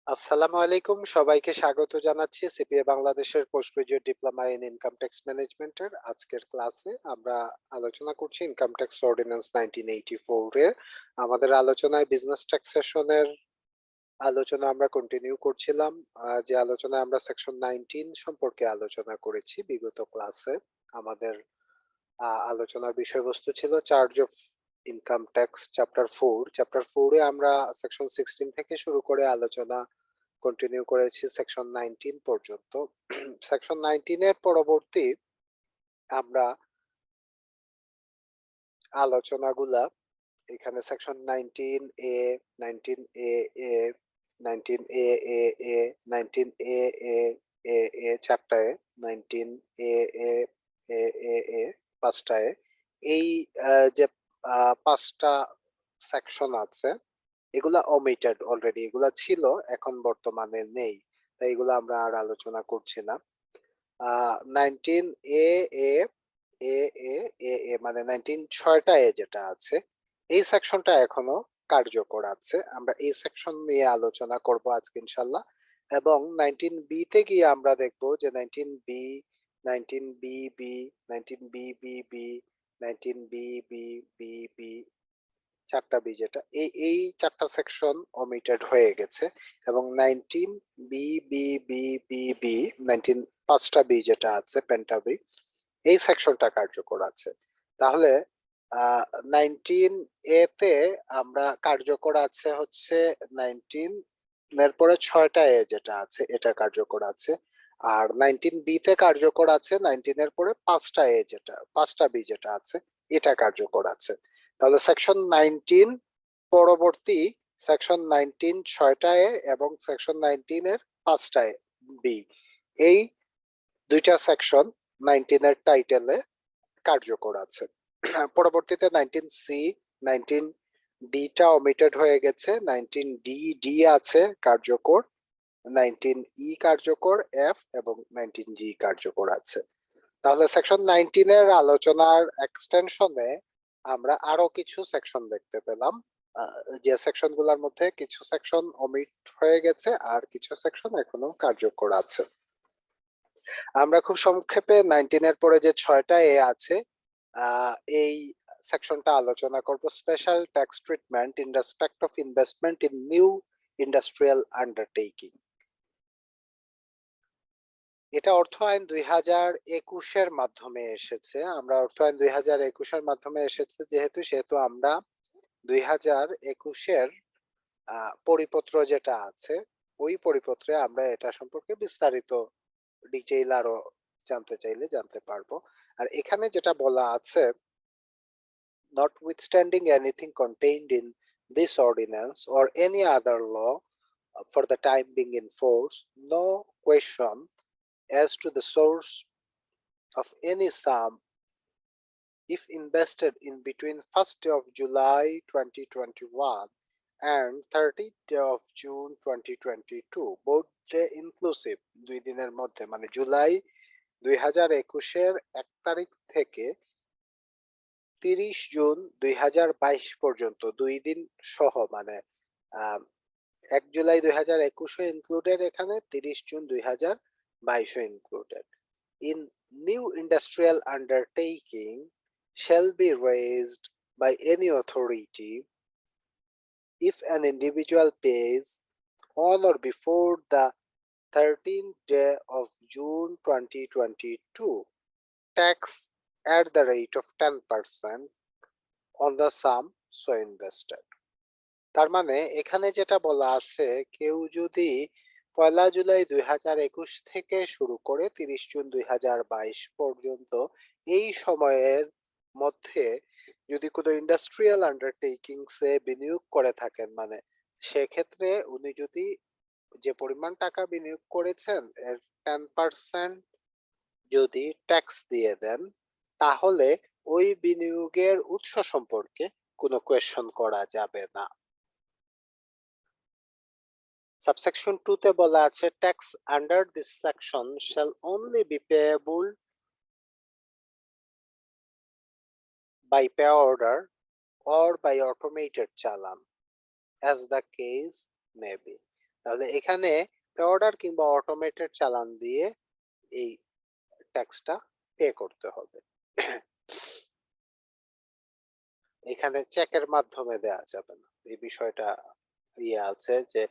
আসসালামু আলাইকুম, সবাইকে স্বাগত জানাচ্ছি সিপিএ বাংলাদেশের post graduate diploma in income tax ম্যানেজমেন্টের আজকের ক্লাসে আমরা আলোচনা করছি ইনকাম ট্যাক্স অর্ডিন্যান্স 1984 এর। আমাদের আলোচনায় বিজনেস ট্যাক্সেশনের আলোচনা আমরা কন্টিনিউ করছিলাম। যে আলোচনায় আমরা সেকশন 19 সম্পর্কে আলোচনা করেছি বিগত ক্লাসে। আমাদের আলোচনার বিষয়বস্তু ছিল charge of income tax chapter 4 এ আমরা সেকশন 16 থেকে শুরু করে আলোচনা কন্টিনিউ করেছি সেকশন 19 পর্যন্ত। সেকশন 19 এর পরবর্তী আমরা আলোচনাগুলা এখানে সেকশন 19 এ, 19 এ, 19 এ, 19 এ চারটায়, 19 এ পাঁচটায়, এই যে পাঁচটা সেকশন আছে এগুলা ওমিটেড অলরেডি, এগুলা ছিল এখন বর্তমানে নেই, তাই এগুলা আমরা আর আলোচনা করছি না। 19 এ এ এ এ এ মানে 19 ছয়টা এ যেটা আছে এই সেকশনটা এখনো কার্যকর আছে। আমরা এই সেকশন নিয়ে আলোচনা করব আজকে ইনশাল্লাহ। এবং 19 বি তে গিয়ে আমরা দেখব যে 19 B, 19 B B, 19 B B B, 19 B B B B, চারটা বি যেটা এই চারটা সেকশন ওমিটেড হয়ে গেছে। এবং 19 B B B B B, 19 পাঁচটা বি যেটা আছে পেন্টা বি, এই সেকশনটা কার্যকর আছে। তাহলে 19 এ তে আমরা কার্যকর আছে হচ্ছে 19 এর পরে 6টা এ যেটা আছে এটা কার্যকর আছে। আর 19 বি তে কার্যকর আছে 19 এর পরে 5টা এ যেটা, 5টা বি যেটা আছে এটা কার্যকর আছে। তাহলে সেকশন 19 পরবর্তী সেকশন 19 6টা এ এবং সেকশন 19 এর 5টা এ বি, এই দুইটা সেকশন 19 এর টাইটেলে কার্যকর আছে। পরবর্তীতে 19 সি, 19 ডি টা ওমিটেড হয়ে গেছে, 19 ডি ডি আছে কার্যকর, 19 ই কার্যকর, এফ এবং 19 জি কার্যকর আছে। তাহলে সেকশন 19 এর আলোচনার এক্সটেনশনে আমরা আরো কিছু সেকশন দেখতে পেলাম, যে সেকশন গুলোর মধ্যে কিছু সেকশন ওমিট হয়ে গেছে আর কিছু সেকশন এখনো কার্যকর আছে। আমরা খুব সংক্ষেপে 19 এর পরে যে 6টা এ আছে এই সেকশনটা আলোচনা করব, special tax treatment in respect of investment in new industrial undertaking. এটা অর্থ আইন 2021-এর মাধ্যমে এসেছে। আমরা অর্থ আইন 2021-এর মাধ্যমে এসেছে সেহেতু আমরা 2021-এর পরিপত্র যেটা আছে ওই পরিপত্রে আমরা এটা সম্পর্কে বিস্তারিত ডিটেইল আরো জানতে চাইলে জানতে পারবো। আর এখানে যেটা বলা আছে, notwithstanding anything contained in this ordinance or any other law for the time being in force, no question as to the source of any sum if invested in between 1st day of July 2021 and 30th day of June 2022, both day inclusive, দুই দিনের মধ্যে মানে জুলাই 2021-এর 1 তারিখ থেকে 30 June 2022 পর্যন্ত 2 দিন সহ, মানে 1 জুলাই 2021 ইনক্লুডেড, এখানে 30 June 2022 included, in new industrial undertaking shall be raised by any authority if an individual pays on or before the 13th day of June 2022 tax at the rate of 10% on the sum so invested. তার মানে এখানে যেটা বলা আছে, কেউ যদি 1 জুলাই 2021 থেকে শুরু করে 30 জুন 2022 পর্যন্ত এই সময়ের মধ্যে যদি কোনো ইন্ডাস্ট্রিয়াল আন্ডারটেকিংস এ বিনিয়োগ করে থাকেন, মানে সেক্ষেত্রে উনি যদি যে পরিমাণ টাকা বিনিয়োগ করেছেন এর 10% যদি ট্যাক্স দিয়ে দেন, তাহলে ওই বিনিয়োগের উৎস সম্পর্কে কোনো কোয়েশ্চন করা যাবে না। সাবসেকশন 2 তে বলা আছে, tax under this section shall only be payable by pay order or by automated চালান as the case may be. তাহলে এখানে অর্ডার কিংবা অটোমেটেড চালান দিয়ে এই ট্যাক্সটা পে করতে হবে। এখানে চেকের মাধ্যমে দেয়া যাবে না, এই বিষয়টা আছে যে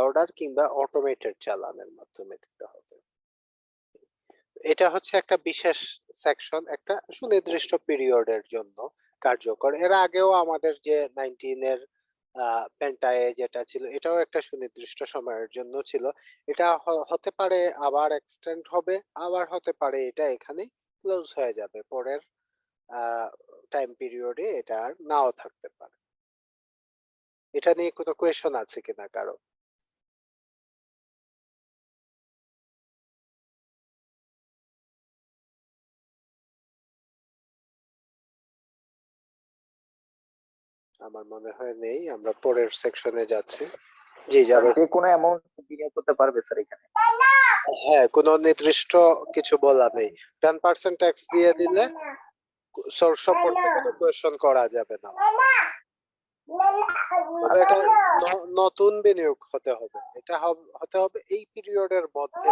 অর্ডার কিংবা অটোমেটেড চালানের মাধ্যমে দিতে হবে। এটা হচ্ছে একটা বিশেষ সেকশন, একটা সুনির্দিষ্ট পিরিয়ডের জন্য কার্যকর। এর আগেও আমাদের যে 19 এর পেন্টায়ে যেটা ছিল, এটাও একটা সুনির্দিষ্ট সময়ের জন্য ছিল। এটা হতে পারে আবার এক্সটেন্ড হবে, আবার হতে পারে এটা এখানে ক্লোজ হয়ে যাবে, পরের টাইম পিরিয়ডে এটা আর নাও থাকতে পারে। এটা নিয়ে কোনো কোয়েশন আছে কিনা কারো? আমার মনে হয় নেই, আমরা পরের সেকশনে যাচ্ছি। জি যাবে। যে কোনো অ্যামাউন্ট বিনিয়োগ করতে পারবে স্যার এখানে? হ্যাঁ, কোনো নির্দিষ্ট কিছু বলা নেই। 10% ট্যাক্স দিয়ে দিলে সোর্স সম্পর্কে কোনো কোয়েশন করা যাবে না। তবে এটা নতুন বিনিয়োগ হতে হবে, এটা হতে হবে এই পিরিয়ডের মধ্যে।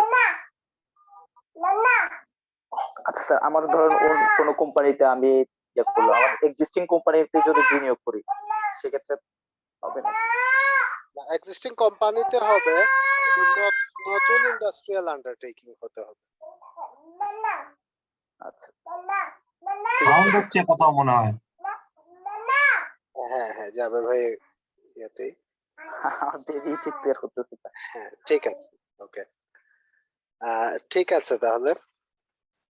আচ্ছা স্যার, আমার ধরুন কোনো কোম্পানিতে আমি ইয়ে করলাম, আমার এক্সিস্টিং কোম্পানিতে যদি বিনিয়োগ করি সেক্ষেত্রে হবে না? এক্সিস্টিং কোম্পানিতে হবে, নতুন ইন্ডাস্ট্রিয়াল আন্ডারটেকিং হতে হবে। আচ্ছা, সাউন্ড হচ্ছে কোথাও মনে হয়। হ্যাঁ হ্যাঁ, যাবে ভাই ইয়েতেই। দেরি ঠিক বের হতেছে। হ্যাঁ ঠিক আছে, ওকে। ঠিক আছে, তাহলে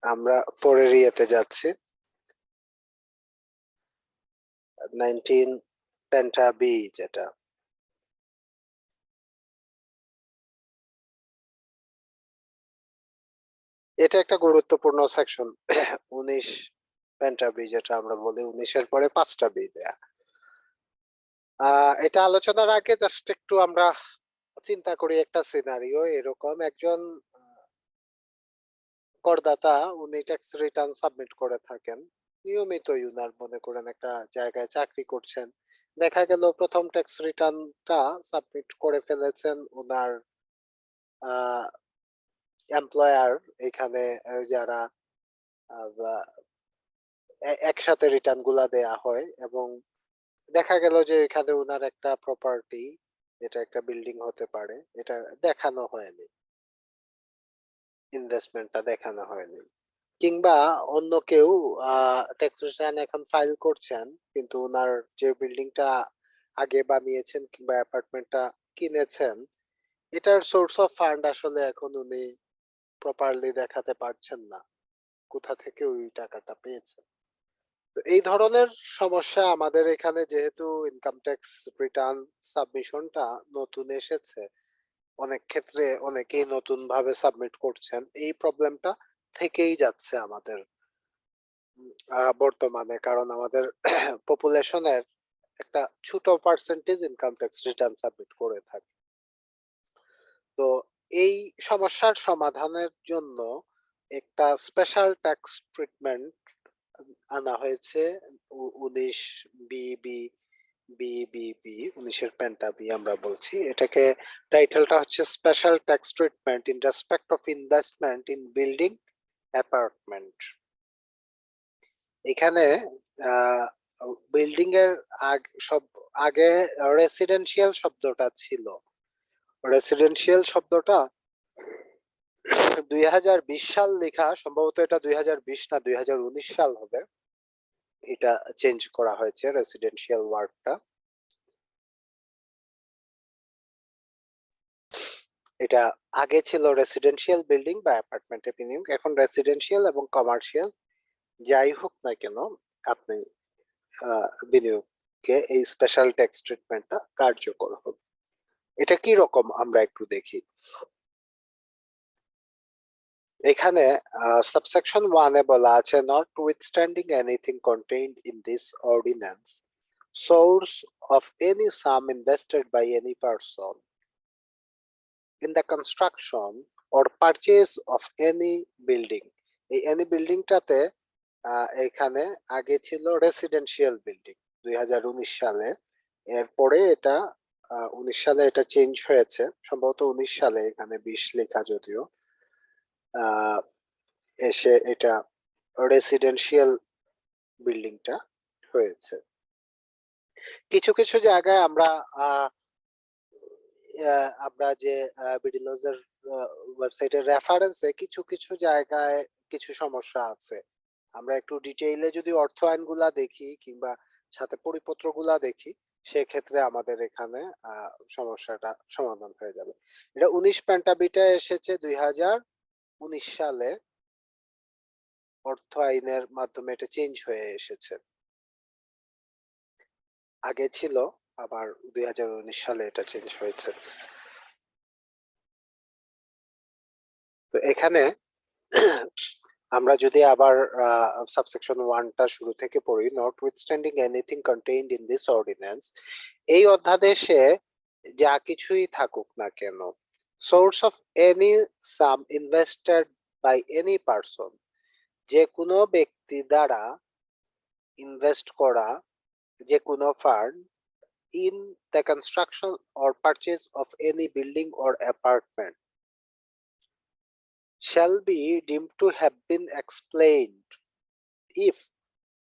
আমরা পরের ইয়েতে যাচ্ছি। 19 পেন্টা বি যেটা, এটা একটা গুরুত্বপূর্ণ সেকশন। 19 পেন্টা বি যেটা আমরা বলি, 19-এর পরে 5টা বি দেয়া। এটা আলোচনার আগে জাস্ট একটু আমরা চিন্তা করি একটা সিনারিও। এরকম একজন করদাতা, উনি ট্যাক্স রিটার্ন সাবমিট করে থাকেন নিয়মিতই। উনার মনে করেন একটা জায়গায় চাকরি করছেন, দেখা গেল প্রথম ট্যাক্স রিটার্নটা সাবমিট করে ফেলেছেন উনার এমপ্লয়ার। এখানে যারা একসাথে রিটার্ন গুলা দেয়া হয়, এবং দেখা গেল যে এখানে উনার একটা প্রপার্টি, এটা একটা বিল্ডিং হতে পারে, এটা দেখানো হয়নি, ইনভেস্টমেন্টটা দেখানো হয়নি। কিংবা অন্য কেউ ট্যাক্স রিটার্ন এখন ফাইল করছেন, কিন্তু উনার যে বিল্ডিংটা আগে বানিয়েছেন কিংবা অ্যাপার্টমেন্টটা কিনেছেন, এটার সোর্স অফ ফান্ড আসলে এখন উনি প্রপারলি দেখাতে পারছেন না, কোথা থেকে ওই টাকাটা পেয়েছেন। তো এই ধরনের সমস্যা আমাদের এখানে, যেহেতু ইনকাম ট্যাক্স রিটার্ন সাবমিশনটা নতুন এসেছে, অনেক ক্ষেত্রে অনেকেই নতুন ভাবে সাবমিট করছেন, এই প্রবলেমটা থেকেই যাচ্ছে আমাদের বর্তমানে। কারণ আমাদের পপুলেশনের একটা ছোট percentage income tax return submit করে থাকে। তো এই সমস্যার সমাধানের জন্য একটা স্পেশাল ট্যাক্স ট্রিটমেন্ট আনা হয়েছে 19 বিবি বিবিবি, 19-এর পেন্টা বি আমরা বলছি এটাকে। টাইটেলটা হচ্ছে special tax treatment in respect of investment in building apartment. এখানে বিল্ডিং এর আগে রেসিডেন্সিয়াল শব্দটা ছিল। রেসিডেন্সিয়াল শব্দটা 2020 সাল লেখা, সম্ভবত এটা 2020 না 2019 সাল হবে, এটা চেঞ্জ করা হয়েছে রেসিডেন্সিয়াল ওয়ার্ডটা। এটা আগে ছিল রেসিডেন্সিয়াল বিল্ডিং বা অ্যাপার্টমেন্টে বিনিয়োগ, এখন রেসিডেন্সিয়াল এবং কমার্শিয়াল যাই হোক না কেন, আপনি বিনিয়োগে এই স্পেশাল ট্যাক্স ট্রিটমেন্টটা কার্যকর হবে। এটা কি রকম আমরা একটু দেখি। এখানে সাবসেকশন 1 এ বলা আছে, notwithstanding anything contained in this ordinance, source of any sum invested by any person in the construction or purchase of any building। এই এনি বিল্ডিংটাতে এখানে আগে ছিল রেসিডেন্সিয়াল বিল্ডিং 2019 সালে, এরপরে এটা 19 সালে এটা চেঞ্জ হয়েছে, সম্ভবত 19 সালে, এখানে 20 লেখা যদিও। এসে এটা রেসিডেন্সিয়াল বিল্ডিংটা হয়েছে। কিছু কিছু জায়গায় আমরা আমরা যে বিডিলজের ওয়েবসাইটের রেফারেন্সে কিছু কিছু জায়গায় কিছু সমস্যা আছে। আমরা একটু ডিটেইলে যদি অর্থ আইনগুলা দেখি কিংবা সাথে পরিপত্রগুলা দেখি, সেক্ষেত্রে আমাদের এখানে সমস্যাটা সমাধান হয়ে যাবে। এটা 19 পেন্টাবিটে এসেছে 2019 সালে, অর্থ আইনের মাধ্যমে এটা চেঞ্জ হয়ে এসেছে। আগে ছিল, আবার 2019 সালে এটা চেঞ্জ হয়েছে। তো এখানে আমরা যদি আবার সাবসেকশন 1 টা শুরু থেকে পড়ি, notwithstanding anything contained in this ordinance, এই অধ্যাদেশে যা কিছুই থাকুক না কেন, source of any sum invested by any person, যে কোনো ব্যক্তি দ্বারা ইনভেস্ট করা যে কোনো fund in the construction or purchase of any building or apartment shall be deemed to have been explained if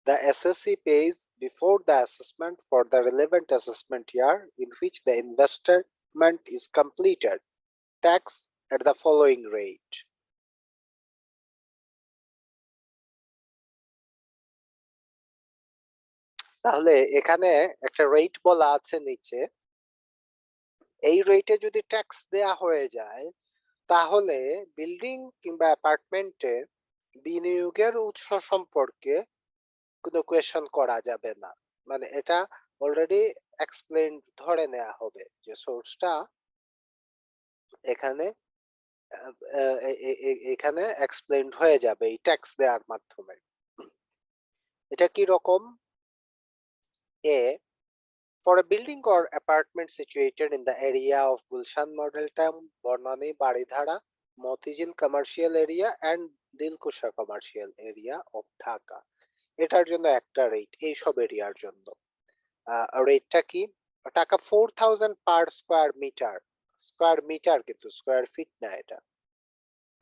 the assessee pays before the assessment for the relevant assessment year in which the investment is completed tax at the following rate. তাহলে এখানে একটা rate বলা আছে নিচে, এই রেটে যদি tax দেয়া হয়ে যায়, তাহলে বিল্ডিং কিংবা অ্যাপার্টমেন্টে বিনিয়োগের উৎস সম্পর্কে কোনো কোয়েশ্চন করা যাবে না। মানে এটা অলরেডি এক্সপ্লেন ধরে নেওয়া হবে যে সোর্সটা এখানে এখানে এক্সপ্লেন হয়ে যাবে এই ট্যাক্স দেওয়ার মাধ্যমে। এটা কি রকম? এ, for a building or apartment situated in the area of Gulshan Model Town, Bornani, Baridhara, Motijil Commercial Area and Dilkusha Commercial Area of Dhaka, এটার জন্য একটা রেট, এই সব এরিয়ার জন্য। রেটটা কি? টাকা 4000 per square metre, square metre কিন্তু স্কয়ার ফিট না, এটা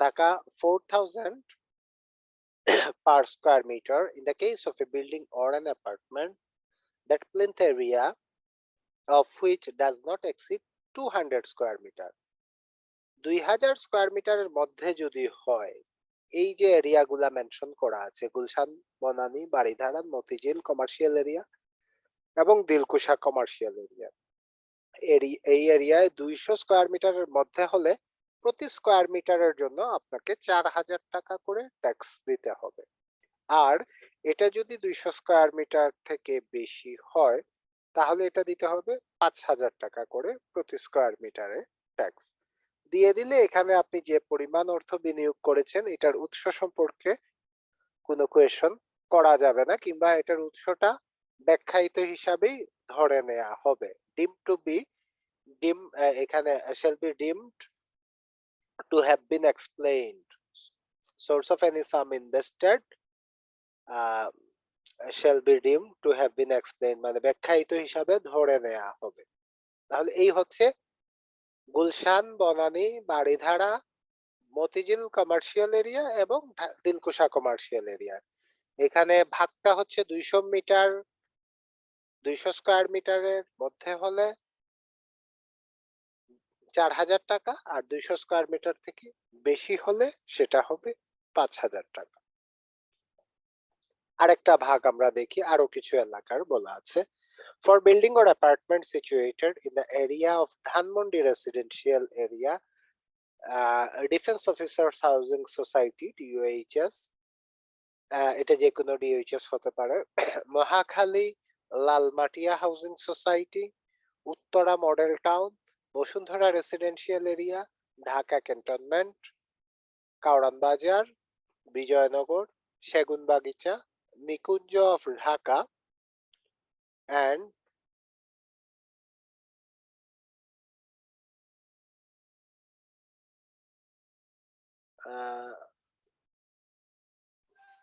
টাকা 4000 per square meter in the case of a building or an apartment that plinth area of which does not exceed 200 square meter, 2000 square মিটারের মধ্যে যদি হয়, এই যে এরিয়াগুলা মেনশন করা আছে, গুলশান, বনানী, বাড়িধারা, মতিঝিল কমার্শিয়াল এরিয়া এবং দিলকুশা কমার্শিয়াল এরিয়া, এই এরিয়ায় 200 স্কয়ার মিটারের মধ্যে হলে প্রতি স্কয়ার মিটারের জন্য আপনাকে 4000 টাকা করে ট্যাক্স দিতে হবে। আর এটা যদি 200 স্কয়ার মিটার থেকে বেশি হয়, তাহলে এটা দিতে হবে 5000 টাকা করে প্রতি স্কয়ার মিটারে ট্যাক্স দিয়ে দিলে এখানে আপনি যে পরিমাণ অর্থ বিনিয়োগ করেছেন এটার উৎস সম্পর্কে কোনো কোয়েশ্চন করা যাবে না, কিংবা এটার উৎসটা ব্যাখ্যায়িত হিসাবেই ধরে নেওয়া হবে। ডিম টু বি ডিম, এখানে shall be deemed to have been explained, source of any sum invested shall be deemed to have been explained, মানে ব্যাখ্যায়িত হিসাবে ধরে নেওয়া হবে। তাহলে এই হচ্ছে গুলশান, বনানী, বাড়িধারা, মতিঝিল কমার্শিয়াল এরিয়া এবং দিলকুশা কমার্শিয়াল এরিয়া। এখানে ভাগটা হচ্ছে 200 মিটার, 200 স্কয়ার মিটারের মধ্যে হলে 4000 টাকা, আর 200 স্কয়ার মিটার থেকে বেশি হলে সেটা হবে 5000 টাকা। আরেকটা ভাগ আমরা দেখি, আরো কিছু এলাকার বলা আছে। For building or apartment situated in the area of Dhanmondi residential area, Defense Officers Housing Society DOHS, এটা যে কোনো DOHS হতে পারে, Mohakhali Lalmatia housing society, Uttara model town, Bashundhara residential area, Dhaka cantonment, Kawran Bazar, Bijoynagar, Segunbagicha, Nikunja of Dhaka and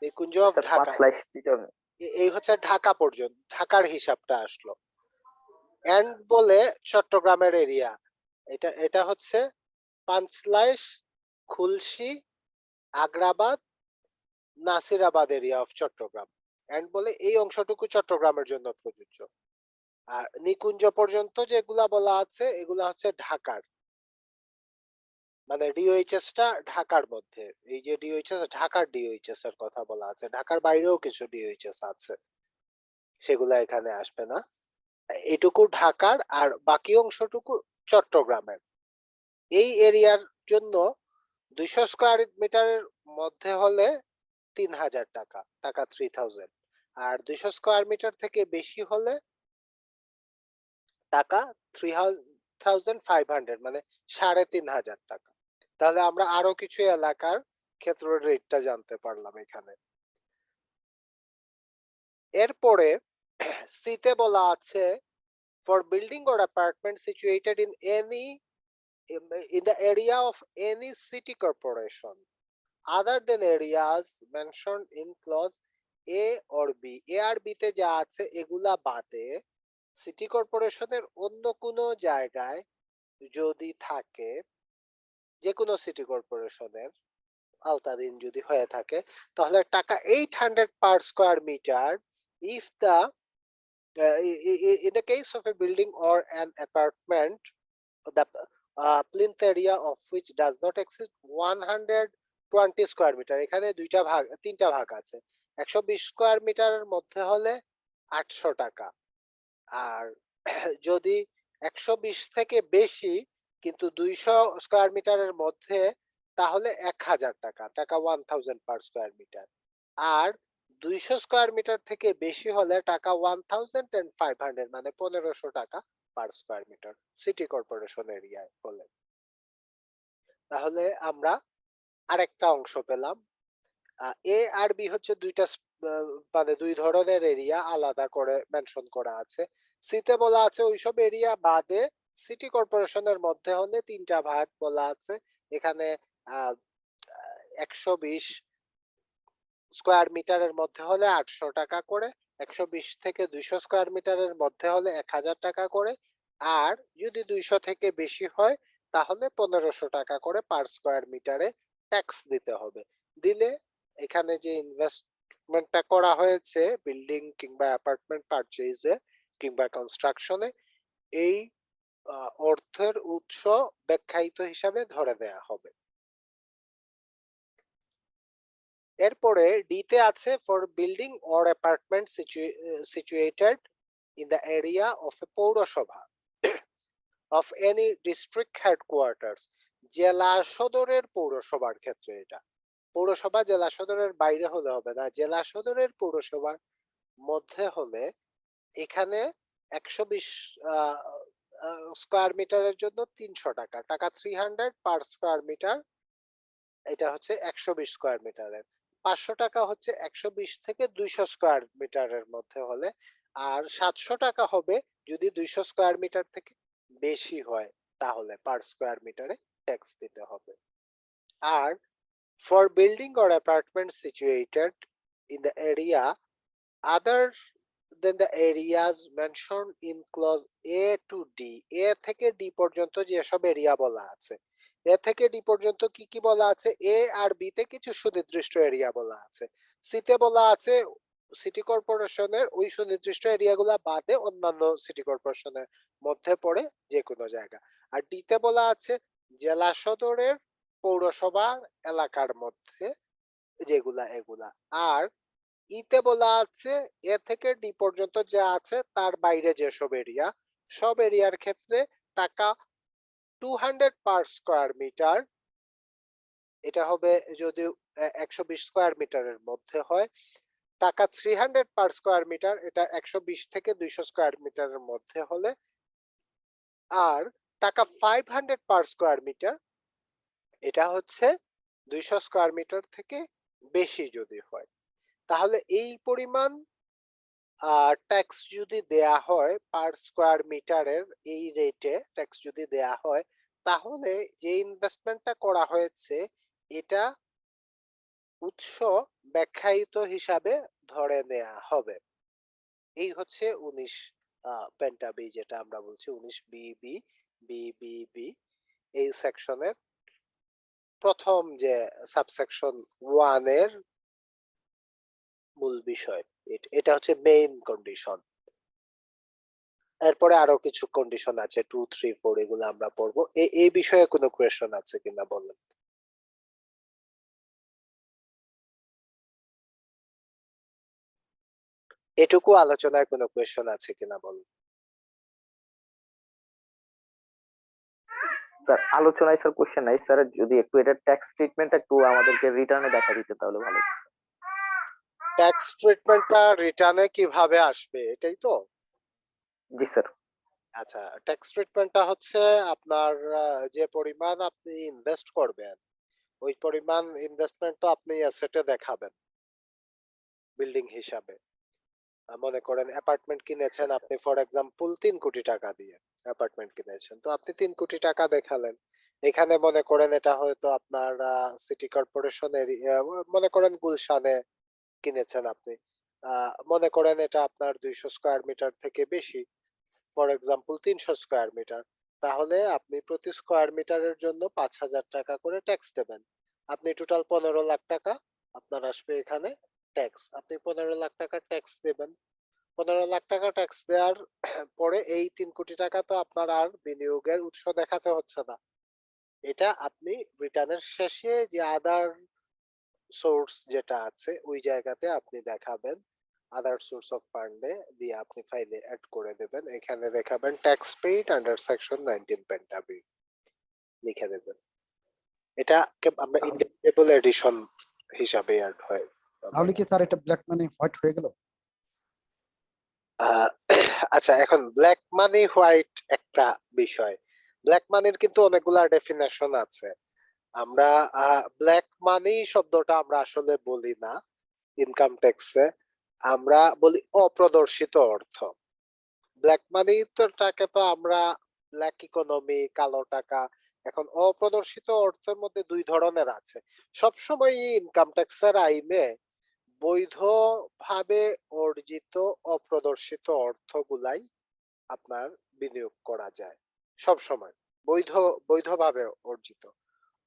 Nikunja of Dhaka, এই হচ্ছে ঢাকা পর্যন্ত, ঢাকার হিসাবটা আসলো। এন্ড বলে চট্টগ্রামের এরিয়া, এটা হচ্ছে Panchlaish, Khulshi, Agrabad, Nasirabad area of Chittagong. And বলে এই অংশটুকু চট্টগ্রামের জন্য প্রযোজ্য। আর নিকুঞ্জ পর্যন্ত যেগুলা বলা আছে এগুলা হচ্ছে ঢাকার, মানে ডিওএইচএস টা ঢাকার মধ্যে। এই যে ডিওএইচএস, ঢাকার ডিওএইচএস এর কথা বলা আছে, ঢাকার বাইরেও কিছু ডিওএইচএস আছে, সেগুলা এখানে আসবে না। এটুকু ঢাকার, আর বাকি অংশটুকু চট্টগ্রামের। এই এরিয়ার জন্য 200 স্কয়ার মিটারের মধ্যে হলে 3000 টাকা, 3000। আর 200 স্কয়ার মিটার থেকে বেশি হলে টাকা 3500, মানে 3500 টাকা। তাহলে আমরা আরো কিছু এলাকার ক্ষেত্র রেটটা জানতে পারলাম এখানে। এরপরে সিতে বলা আছে for building or apartment situated in the area of any city corporation other than areas mentioned in clause A or B. A R B তে যা আছে এগুলা বাদে সিটি কর্পোরেশনের অন্য কোনো জায়গায় যদি থাকে, যে কোনো সিটি কর্পোরেশনের আওতাধীন যদি হয়ে থাকে, তাহলে টাকা 800 per square metre if the in the case of a building or an apartment the plinth area of which does not exceed 120 square metre. এখানে তিনটা ভাগ আছে। 120 স্কয়ার মিটারের মধ্যে হলে 800 টাকা, আর যদি 120 থেকে বেশি কিন্তু 200 স্কয়ার মিটারের মধ্যে, তাহলে 1000 টাকা, 1000 পার স্কয়ার মিটার। আর 200 স্কয়ার মিটার থেকে বেশি হলে টাকা 1500, মানে 1500 টাকা per square metre city corporation এরিয়ায় হলে। তাহলে আমরা আরেকটা অংশ পেলাম। এ আর বি হচ্ছে মানে দুই ধরনের এরিয়া আলাদা করে মেনশন করা আছে। সিতে বলা আছে ওইসব এরিয়া বাদে সিটি কর্পোরেশনের মধ্যে হলে তিনটা ভাগ বলা আছে। এখানে 120 স্কয়ার মিটারের মধ্যে হলে 800 টাকা করে, 120 থেকে 200 স্কয়ার মিটারের মধ্যে হলে 1000 টাকা করে, আর যদি 200 থেকে বেশি হয় তাহলে 1500 টাকা করে পার স্কয়ার মিটারে ট্যাক্স দিতে হবে। দিলে এখানে যে ইনভেস্টমেন্টটা করা হয়েছে বিল্ডিং কিংবা অ্যাপার্টমেন্ট পারচেজে কিংবা কনস্ট্রাকশনে, এই অর্থের উৎস ব্যাখ্যায়িত হিসাবে ধরে দেয়া হবে। এরপরে ডিতে আছে for building or apartment situated in the area of a পৌরসভা অফ এনি ডিস্ট্রিক্ট হেডকোয়ার্টার্স। জেলা সদরের পৌরসভার ক্ষেত্রে, এটা পৌরসভা জেলা সদরের বাইরে হলে হবে না, জেলা সদরের পৌরসভার মধ্যে হলে এখানে 120 স্কয়ার মিটারের জন্য 300 টাকা, 300 পার স্কয়ার মিটার। এটা হচ্ছে 120 স্কয়ার মিটারের। 500 টাকা হচ্ছে 120 থেকে 200 স্কয়ার মিটারের মধ্যে হলে, আর 700 টাকা হবে যদি 200 স্কয়ার মিটার থেকে বেশি হয়, তাহলে পার স্কয়ার মিটারে ট্যাক্স দিতে হবে। আর for building or apartment situated in the area other than the areas mentioned in clause A to D, A থেকে ডি পর্যন্ত যেসব এরিয়া বলা আছে, এ থেকে ডি পর্যন্ত কি কি বলা আছে, এ আর বি তে কিছু সুনির্দিষ্ট এরিয়া বলা আছে। সিতে বলা আছে সিটি কর্পোরেশনের ওই সুনির্দিষ্ট এরিয়াগুলা বাদে অন্যান্য সিটি কর্পোরেশনের মধ্যে পড়ে যে কোনো জায়গা। আর ডিতে বলা আছে জেলা সদরের পৌরসভার এলাকার মধ্যে যেগুলা এগুলা। আর ইতে বলা আছে এ থেকে ডি পর্যন্ত যা আছে তার বাইরে যেসব এরিয়া, সব এরিয়ার ক্ষেত্রে টাকা 200 পার স্কয়ার মিটার। এটা হবে যদি 120 স্কয়ার মিটারের মধ্যে হয়। টাকা 300 পার স্কয়ার মিটার, এটা 120 থেকে 200 স্কয়ার মিটারের মধ্যে হলে। আর টাকা 500 পার স্কয়ার মিটার, এটা হচ্ছে 200 স্কয়ার মিটার থেকে বেশি যদি হয়। তাহলে এই পরিমাণ ট্যাক্স যদি দেয়া হয় পার স্কয়ার মিটারের, এই রেটে ট্যাক্স যদি দেয়া হয়, তাহলে যে ইনভেস্টমেন্টটা করা হয়েছে এটা উৎস ব্যাখ্যায়িত হিসাবে ধরে নেওয়া হবে। এই হচ্ছে 19 পেন্টা বি যেটা আমরা বলছি 19 বি এই সেকশনের প্রথম যে সাবসেকশন 1 এর মূল বিষয়। এটা হচ্ছে মেইন কন্ডিশন। এরপরে আরো কিছু কন্ডিশন আছে 2 3 4 এগুলো আমরা পড়বো। এই বিষয়ে কোনো কোয়েশ্চন আছে কিনা বলেন। এটুকু আলোচনায় কোনো কোয়েশ্চন আছে কিনা বলেন। স্যার আলোচনায় স্যার কোশ্চেন নাই স্যার, যদি একটু এটা ট্যাক্স ট্রিটমেন্ট একটু আমাদেরকে রিটার্নে দেখা দিতে তাহলে ভালো হতো। ট্যাক্স ট্রিটমেন্টটা রিটার্নে কিভাবে আসবে এটাই তো? জি স্যার। আচ্ছা, ট্যাক্স ট্রিটমেন্টটা হচ্ছে আপনার যে পরিমাণ আপনি ইনভেস্ট করবেন ওই পরিমাণ ইনভেস্টমেন্ট তো আপনি অ্যাসেটে দেখাবেন বিল্ডিং হিসাবে। মনে করেন অ্যাপার্টমেন্ট কিনেছেন আপনি ফর এক্সাম্পল 3 কোটি টাকা দিয়ে অ্যাপার্টমেন্ট কিনেছেন, তো আপনি 3 কোটি টাকা দেখালেন। এখানে মনে করেন এটা হয়তো আপনার সিটি কর্পোরেশনের মনে করেন গুলশানে কিনেছেন আপনি। মনে করেন এটা আপনার 200 স্কয়ার মিটার থেকে বেশি, ফর এক্সাম্পল 300 স্কয়ার মিটার। তাহলে আপনি প্রতি স্কয়ার মিটারের জন্য 5,000 টাকা করে ট্যাক্স দেবেন। আপনি টোটাল 15 লাখ টাকা আপনার আসবে এখানে ট্যাক্স। আপনি 15 লাখ টাকা ট্যাক্স দেবেন। 15 লাখ টাকা ট্যাক্স দেওয়ার পরে এই 3 কোটি টাকা তো আপনার আর বিনিয়োগের উৎস দেখাতে হচ্ছে না। এটা আপনি রিটার্নের শেষে যে আদার সোর্স যেটা আছে ওই জায়গাতে আপনি দেখাবেন। আদার সোর্স অফ ফান্ডে দিয়ে আপনি ফাইলে অ্যাড করে দেবেন। এখানে দেখাবেন tax paid under section 19 penta B লিখে দেবেন। এটা আমরা ইনডিভিজুয়াল এডিশন হিসাবে অ্যাড হয়। তাহলে কি স্যার এটা ব্ল্যাক মানি হোয়াইট হয়ে গেল? আহ, আচ্ছা, এখন ব্ল্যাক মানি হোয়াইট একটা বিষয়। ব্ল্যাক মানির কিন্তু অনেকগুলা ডেফিনেশন আছে। আমরা ব্ল্যাক মানি শব্দটা আমরা আসলে বলি না ইনকাম ট্যাক্সে, আমরা বলি অপ্রদর্শিত অর্থ। ব্ল্যাক মানি টাকে তো আমরা ব্ল্যাক ইকোনমি, কালো টাকা। এখন অপ্রদর্শিত অর্থের মধ্যে দুই ধরনের আছে। সবসময় ইনকাম ট্যাক্সের আইনে বৈধভাবে অর্জিত অপ্রদর্শিত অর্থগুলাই আপনার বিনিয়োগ করা যায়। সব সময় বৈধভাবে অর্জিত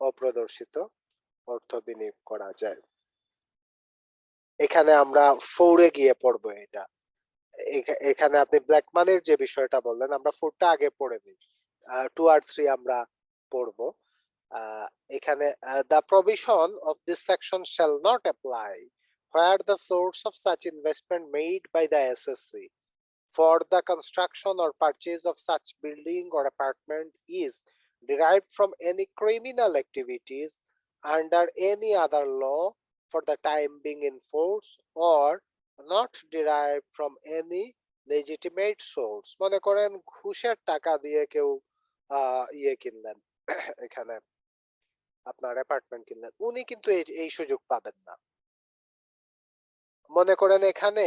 অপ্রদর্শিত অর্থ বিনিয়োগ করা যায়। এখানে আমরা ফোরে গিয়ে পড়বো এটা। এখানে আপনি ব্ল্যাক মানির যে বিষয়টা বললেন আমরা ফোরটা আগে পড়ে নিই, 2 আর 3 আমরা পড়বো। এখানে the provision of this section shall not apply where the source of such investment made by the SSC for the construction or purchase of such building or apartment is derived from any criminal activities under any other law for the time being in force or not derived from any legitimate source। মনে করেন ঘুষের টাকা দিয়ে কেউ ইয়ে কিনলেন এখানে আপনার অ্যাপার্টমেন্ট কিনলেন, উনি কিন্তু এই সুযোগ পাবেন না। মনে করেন এখানে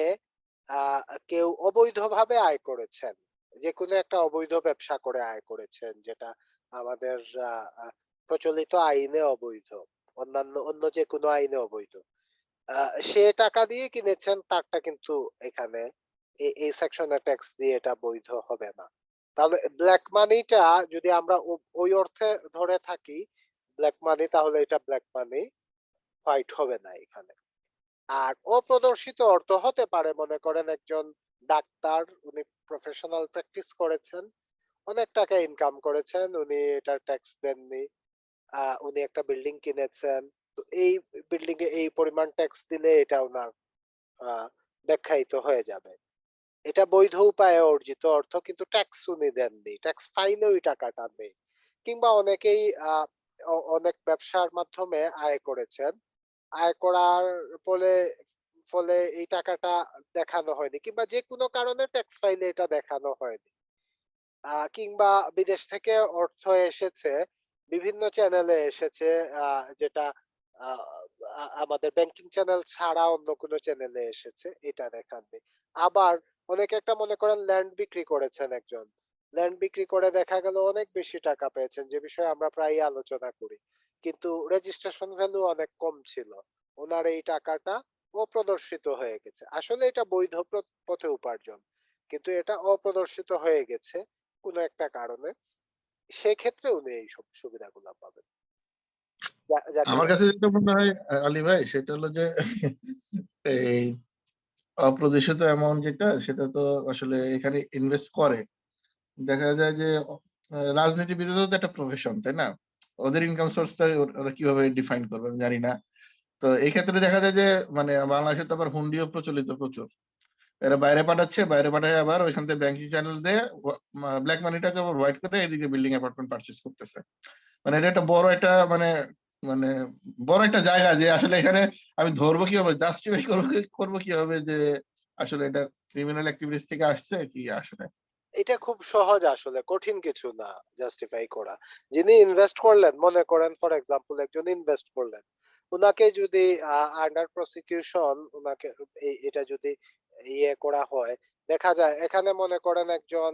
কেউ অবৈধভাবে আয় করেছেন, যে কোনো একটা অবৈধ ব্যবসা করে আয় করেছেন যেটা আমাদের প্রচলিত আইনে অবৈধ, অন্য যে কোনো আইনে অবৈধ। সে টাকা দিয়ে কিনেছেন তারটা কিন্তু এখানে এই সেকশনে ট্যাক্স দিয়ে এটা বৈধ হবে না। তাহলে ব্ল্যাক মানিটা যদি আমরা ওই অর্থে ধরে থাকি ব্ল্যাক মানি, তাহলে এটা ব্ল্যাক মানি, হোয়াইট হবে না এখানে। আর অপ্রদর্শিত অর্থ হতে পারে মনে করেন একজন ডাক্তার, উনি প্রফেশনাল প্র্যাকটিস করেছেন, অনেক টাকা ইনকাম করেছেন, উনি এটার ট্যাক্স দেননি। উনি একটা বিল্ডিং কিনেছেন, তো এই বিল্ডিং এ এই পরিমাণ ট্যাক্স দিলে এটা ওনার ব্যাখ্যায়িত হয়ে যাবে। এটা বৈধ উপায়ে অর্জিত অর্থ কিন্তু ট্যাক্স উনি দেননি, ট্যাক্স ফাইলে ওই টাকাটা নেই। কিংবা অনেকেই অনেক ব্যবসার মাধ্যমে আয় করেছেন, আয় করার ফলে ফলে এই টাকাটা দেখানো হয়নি, কিংবা যে কোনো কারণে ট্যাক্স ফাইলে এটা দেখানো হয়নি। কিংবা বিদেশ থেকে অর্থ এসেছে, বিভিন্ন চ্যানেলে এসেছে, যেটা আহ, আমাদের ব্যাংকিং চ্যানেল ছাড়া অন্য কোনো চ্যানেলে এসেছে, এটা দেখাননি। আবার অনেকে একটা মনে করেন ল্যান্ড বিক্রি করেছেন, একজন ল্যান্ড বিক্রি করে দেখা গেল অনেক বেশি টাকা পেয়েছেন, যে বিষয়ে আমরা প্রায় আলোচনা করি, কিন্তু রেজিস্ট্রেশন ভ্যালু অনেক কম ছিল, ওনার এই টাকাটা অপ্রদর্শিত হয়ে গেছে। আসলে এটা বৈধ পথে উপার্জন, কিন্তু এটা অপ্রদর্শিত হয়ে গেছে কোনো একটা কারণে, সেক্ষেত্রে উনি এইসব সুবিধাগুলা পাবেন। জাকির আমার ভাই। কাছে যেটা মনে হয় আলী ভাই, সেটা হলো যে এই অপ্রদর্শিত অ্যামাউন্ট যেটা, সেটা তো আসলে এখানে ইনভেস্ট করে, দেখা যায় যে রাজনীতিবিদও তো একটা প্রফেশন, তাই না? ওদের ইনকাম সোর্সটা ওরা কিভাবে ডিফাইন করবে আমি জানি না। তো এই ক্ষেত্রে দেখা যায় যে মানে বাংলাদেশে তো আবার হুন্ডিও প্রচলিত প্রচুর, এরা বাইরে পাঠাচ্ছে, বাইরে পাঠায় আবার ওইখান থেকে ব্যাংকিং চ্যানেল দিয়ে ব্ল্যাক মানিটাকে আবার হোয়াইট করে এদিকে বিল্ডিং অ্যাপার্টমেন্ট পারচেস করতেছে। মানে এটা একটা বড় একটা মানে মানে বড় একটা জায়গা, যে আসলে এখানে আমি ধরবো কিভাবে, জাস্টিফাই করবো কিভাবে যে আসলে এটা ক্রিমিনাল অ্যাক্টিভিটিস থেকে আসছে কি আসলে। এটা খুব সহজ, আসলে কঠিন কিছু না জাস্টিফাই করা। যিনি ইনভেস্ট করলেন, মনে করেন ফর এক্সাম্পল একজন ইনভেস্ট করলেন, উনাকে যদি আন্ডার প্রসিকিউশন উনাকে এটা যদি ইয়ে করা হয়, দেখা যায় এখানে মনে করেন একজন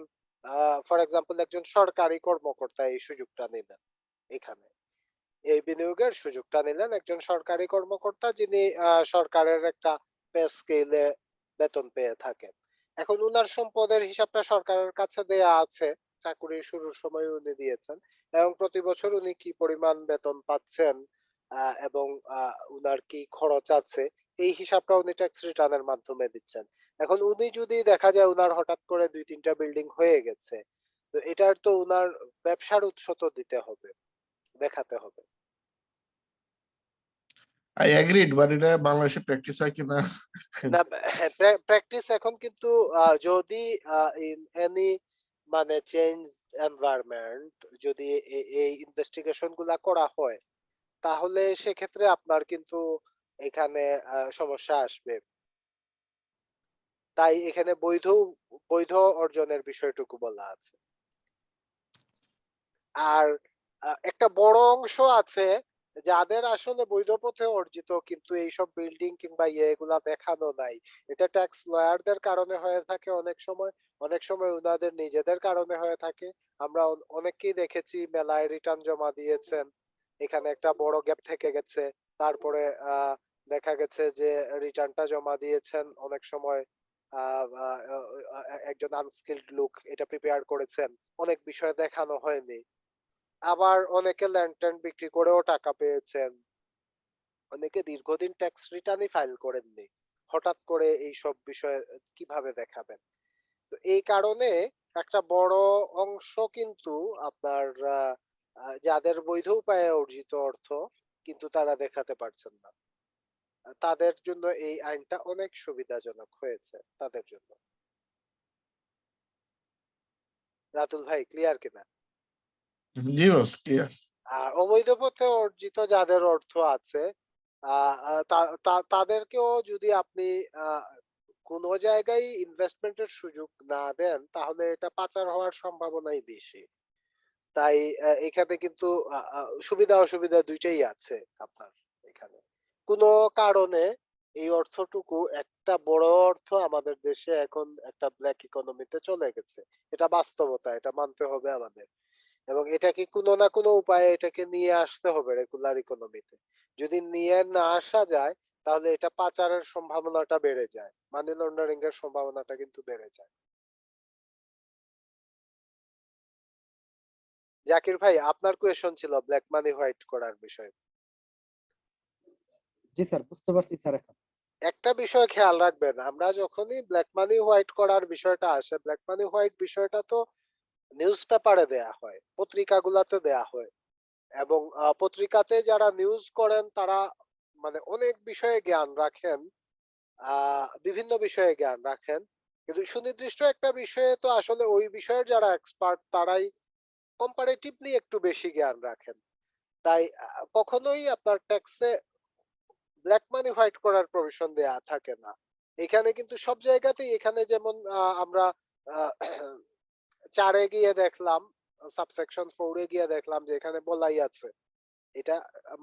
ফর এক্সাম্পল একজন সরকারি কর্মকর্তা এই সুযোগটা নিলেন, এখানে এই বিনিয়োগের সুযোগটা নিলেন একজন সরকারি কর্মকর্তা, যিনি সরকারের একটা পে স্কেলে বেতন পেয়ে থাকেন। এখন উনার সম্পদের হিসাবটা সরকারের কাছে দেয়া আছে, চাকুরি শুরুর সময় উনি দিয়েছেন, এবং প্রতি বছর উনি কি পরিমাণ বেতন পাচ্ছেন এবং উনার কি খরচ আছে, এই হিসাবটা উনি ট্যাক্স রিটার্নের মাধ্যমে দিচ্ছেন। এখন উনি যদি দেখা যায় উনার হঠাৎ করে ২-৩টা বিল্ডিং হয়ে গেছে, তো এটার তো উনার ব্যবসার উৎস তো দিতে হবে, দেখাতে হবে। আই এগ্রিড, বাট এটা বাংলাদেশে প্র্যাকটিস হয় কিনা। না, প্র্যাকটিস এখন কিন্তু যদি ইন এনি মানে চেঞ্জ এনভায়রনমেন্ট, যদি এই ইনভেস্টিগেশন গুলা করা হয়, তাহলে সেক্ষেত্রে আপনার কিন্তু এখানে সমস্যা আসবে। তাই এখানে বৈধ অর্জনের বিষয়টুকু বলা আছে। আর একটা বড় অংশ আছে যাদের আসলে বৈধ পথে অর্জিত, কিন্তু এইসব বিল্ডিং কিংবা এগুলা দেখানো নাই। এটা ট্যাক্স লয়ারদের কারণে হয়ে থাকে অনেক সময়, অনেক সময় উনাদের নিজেদের কারণে হয়ে থাকে। আমরা অনেককেই দেখেছি মেলায় রিটার্ন জমা দিয়েছেন, এখানে একটা বড় গ্যাপ থেকে গেছে, তারপরে দেখা গেছে যে রিটার্নটা জমা দিয়েছেন অনেক সময় একজন আনস্কিলড লোক এটা প্রিপেয়ার করেছেন, অনেক বিষয় দেখানো হয়নি। আবার অনেকে ল্যান্ড ট্যান্ড বিক্রি করেও টাকা পেয়েছেন, অনেকে দীর্ঘদিন ট্যাক্স রিটার্নই ফাইল করেননি, হঠাৎ করে এই সব বিষয়ে কিভাবে দেখাবেন? তো এই কারণে একটা বড় অংশ কিন্তু আপনার যাদের বৈধ উপায়ে অর্জিত অর্থ কিন্তু তারা দেখাতে পারছেন না, তাদের জন্য এই আইনটা অনেক সুবিধাজনক হয়েছে তাদের জন্য। রাতুল ভাই, ক্লিয়ার কিনা? জি বস, ক্লিয়ার। আর অবৈধ পথে অর্জিত যাদের অর্থ আছে তাদেরকেও যদি আপনি কোনো জায়গায় ইনভেস্টমেন্টের সুযোগ না দেন, তাহলে এটা পাচার হওয়ার সম্ভাবনাই বেশি। তাই এখানে কিন্তু সুবিধা অসুবিধা দুইটাই আছে আপনার এখানে। কোনো কারণে এই অর্থটুকু, একটা বড় অর্থ আমাদের দেশে এখন একটা ব্ল্যাক ইকোনমিতে চলে গেছে, এটা বাস্তবতা, এটা মানতে হবে আমাদের। এবং এটাকে কোনো না কোনো উপায়ে এটাকে নিয়ে আসতে হবে রেগুলার ইকোনমিতে। যদি নিয়ে না আসা যায়, তাহলে এটা পাচারের সম্ভাবনাটা বেড়ে যায়, মানি লন্ডারিং এর সম্ভাবনাটা কিন্তু বেড়ে যায়। জাকির ভাই, আপনার কোয়েশন ছিল ব্ল্যাক মানি হোয়াইট করার বিষয়ে। জি স্যার, বুঝতে পারছি স্যার এখন। একটা বিষয় খেয়াল রাখবেন, আমরা যখনই ব্ল্যাক মানি হোয়াইট করার বিষয়টা আসে, ব্ল্যাক মানি হোয়াইট বিষয়টা তো নিউজ পেপারে দেয়া হয়, পত্রিকাগুলাতে দেয়া হয়, এবং পত্রিকাতে যারা নিউজ করেন তারা মানে অনেক বিষয়ে জ্ঞান রাখেন, বিভিন্ন বিষয়ে জ্ঞান রাখেন, কিন্তু সুনির্দিষ্ট একটা বিষয়ে তো আসলে ওই বিষয়ের যারা এক্সপার্ট তারাই কম্পারেটিভলি একটু বেশি জ্ঞান রাখেন। তাই কখনোই আপনার ট্যাক্সে ব্ল্যাক মানি হোয়াইট করার প্রভিশন দেয়া থাকে না। এখানে কিন্তু সব জায়গাতেই, এখানে যেমন আমরা 4 এ গিয়ে দেখলাম, সাবসেকশন 4 এ গিয়ে দেখলাম যে এখানে বলাই আছে এটা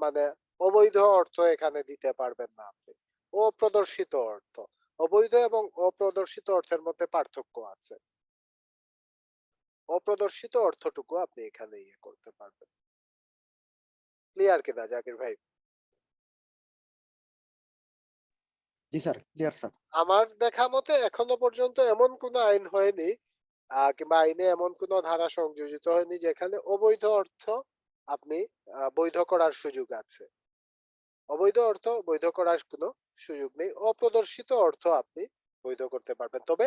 মানে অবৈধ অর্থ এখানে দিতে পারবেন না আপনি, অপ্রদর্শিত অর্থ। অবৈধ এবং অপ্রদর্শিত অর্থের মধ্যে পার্থক্য আছে। অপ্রদর্শিত অর্থটুকু আপনি এখানে ইয়ে করতে পারবেন। ক্লিয়ার কিনা জাকির ভাই? জি স্যার, ক্লিয়ার স্যার। আমার দেখা মতে এখনো পর্যন্ত এমন কোনো আইন হয়নি কিংবা আইনে এমন কোনো ধারা সংযোজিত হয়নি যেখানে অবৈধ অর্থ আপনি বৈধ করার সুযোগ আছে। অবৈধ অর্থ বৈধ করার কোনো সুযোগ নেই। অপ্রদর্শিত অর্থ আপনি বৈধ করতে পারবেন। তবে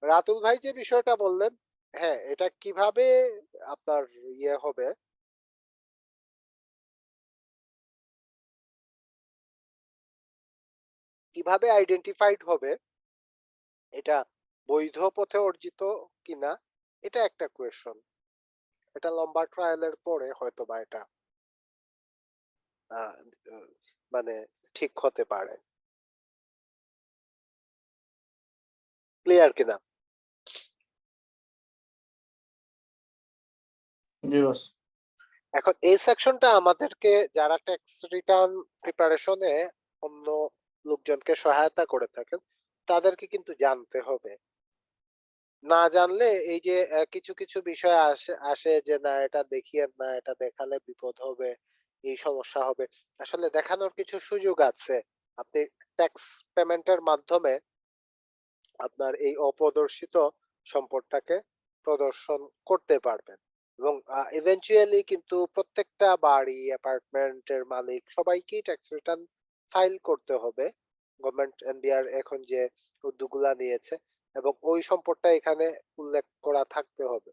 রাতুল ভাই যে বিষয়টা বললেন, হ্যাঁ, এটা কিভাবে আপনার ইয়ে হবে, কিভাবে আইডেন্টিফাইড হবে এটা বৈধ পথে অর্জিত কিনা, এটা একটা কোয়েশ্চন। এটা লম্বা ট্রায়ালের পরে হয়তোবা এটা আহ, আহ, মানে ঠিক হতে পারে। ক্লিয়ার কিনা? জি বস। এখন এই সেকশনটা আমাদেরকে যারা ট্যাক্স রিটার্ন প্রিপারেশনে অন্য লোকজনকে সহায়তা করে থাকেন তাদেরকে কিন্তু জানতে হবে। না জানলে এই যে কিছু কিছু বিষয় আসে আসে যে না এটা দেখিয়েন না, এটা দেখালে বিপদ হবে, এই সমস্যা হবে। আসলে দেখানোর কিছু সুযোগ আছে। আপনি ট্যাক্স পেমেন্টের মাধ্যমে আপনার এই অপ্রদর্শিত সম্পদটাকে প্রদর্শন করতে পারবেন এবং ইভেনচুয়ালি কিন্তু প্রত্যেকটা বাড়ি অ্যাপার্টমেন্টের মালিক সবাইকেই ট্যাক্স রিটার্ন ফাইল করতে হবে। গভর্নমেন্ট এনবিআর এখন যে উদ্যোগগুলা নিয়েছে এবং ওই সম্পদটা এখানে উল্লেখ করা থাকতে হবে।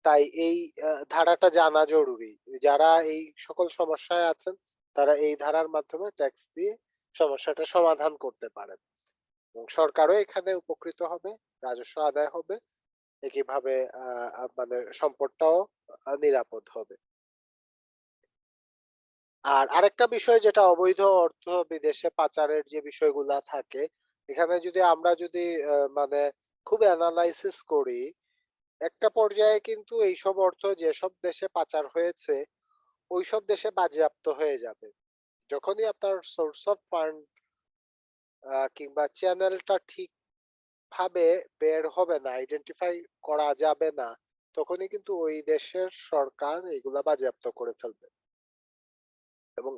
তাই এই ধারাটা জানা জরুরি। যারা এই সকল সমস্যায় আছেন তারা এই ধারার মাধ্যমে ট্যাক্স দিয়ে সমস্যাটা সমাধান করতে পারেন এবং সরকারও এখানে উপকৃত হবে, রাজস্ব আদায় হবে, একইভাবে মানে সম্পদটাও নিরাপদ হবে। আর আরেকটা বিষয় যেটা অবৈধ অর্থ বিদেশে পাচারের যে বিষয়গুলা থাকে, এখানে যদি আমরা যদি মানে খুব অ্যানালাইসিস করি, একটা পর্যায়ে কিন্তু এইসব অর্থ যেসব দেশে পাচার হয়েছে ওইসব দেশে বাজেয়াপ্ত হয়ে যাবে। যখনই আপনার সোর্স অফ ফান্ড কিংবা চ্যানেলটা ঠিক ভাবে বের হবে না, আইডেন্টিফাই করা যাবে না, তখনই কিন্তু ওই দেশের সরকার এগুলা বাজেয়াপ্ত করে ফেলবে। এবং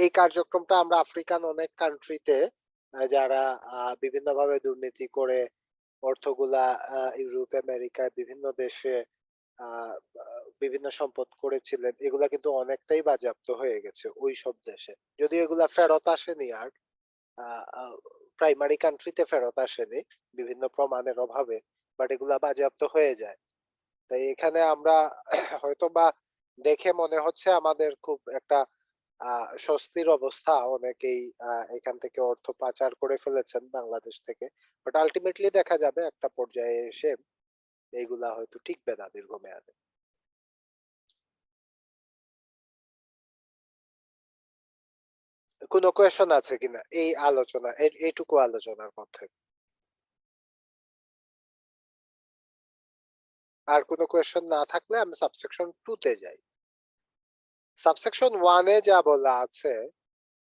এই কার্যক্রমটা আমরা আফ্রিকান অনেক কান্ট্রিতে যারা বিভিন্নভাবে দুর্নীতি করে অর্থগুলা ইউরোপ আমেরিকায় বিভিন্ন দেশে আহ, বিভিন্ন সম্পদ করেছিলেন, এগুলা কিন্তু অনেকটাই বাজেয়াপ্ত হয়ে গেছে ওই সব দেশে। যদি এগুলা ফেরত আসেনি আর প্রাইমারি কান্ট্রিতে ফেরত আসেনি বিভিন্ন প্রমাণের অভাবে, বাট এগুলা বাজেয়াপ্ত হয়ে যায়। তাই এখানে আমরা হয়তো বা দেখে মনে হচ্ছে আমাদের খুব একটা স্বস্তির অবস্থা, অনেকেই এখান থেকে অর্থ পাচার করে ফেলেছেন বাংলাদেশ থেকে, বাট আলটিমেটলি দেখা যাবে একটা পর্যায়ে এসে এইগুলা হয়তো টিকবে না দীর্ঘমেয়াদে। কোনো কোয়েশন আছে কিনা এই আলোচনা, এইটুকু আলোচনার মধ্যে? আর কোনো কোয়েশন না থাকলে আমি সাবসেকশন 2 তে যাই। সাবসেকশন 1 এ যা বলা আছে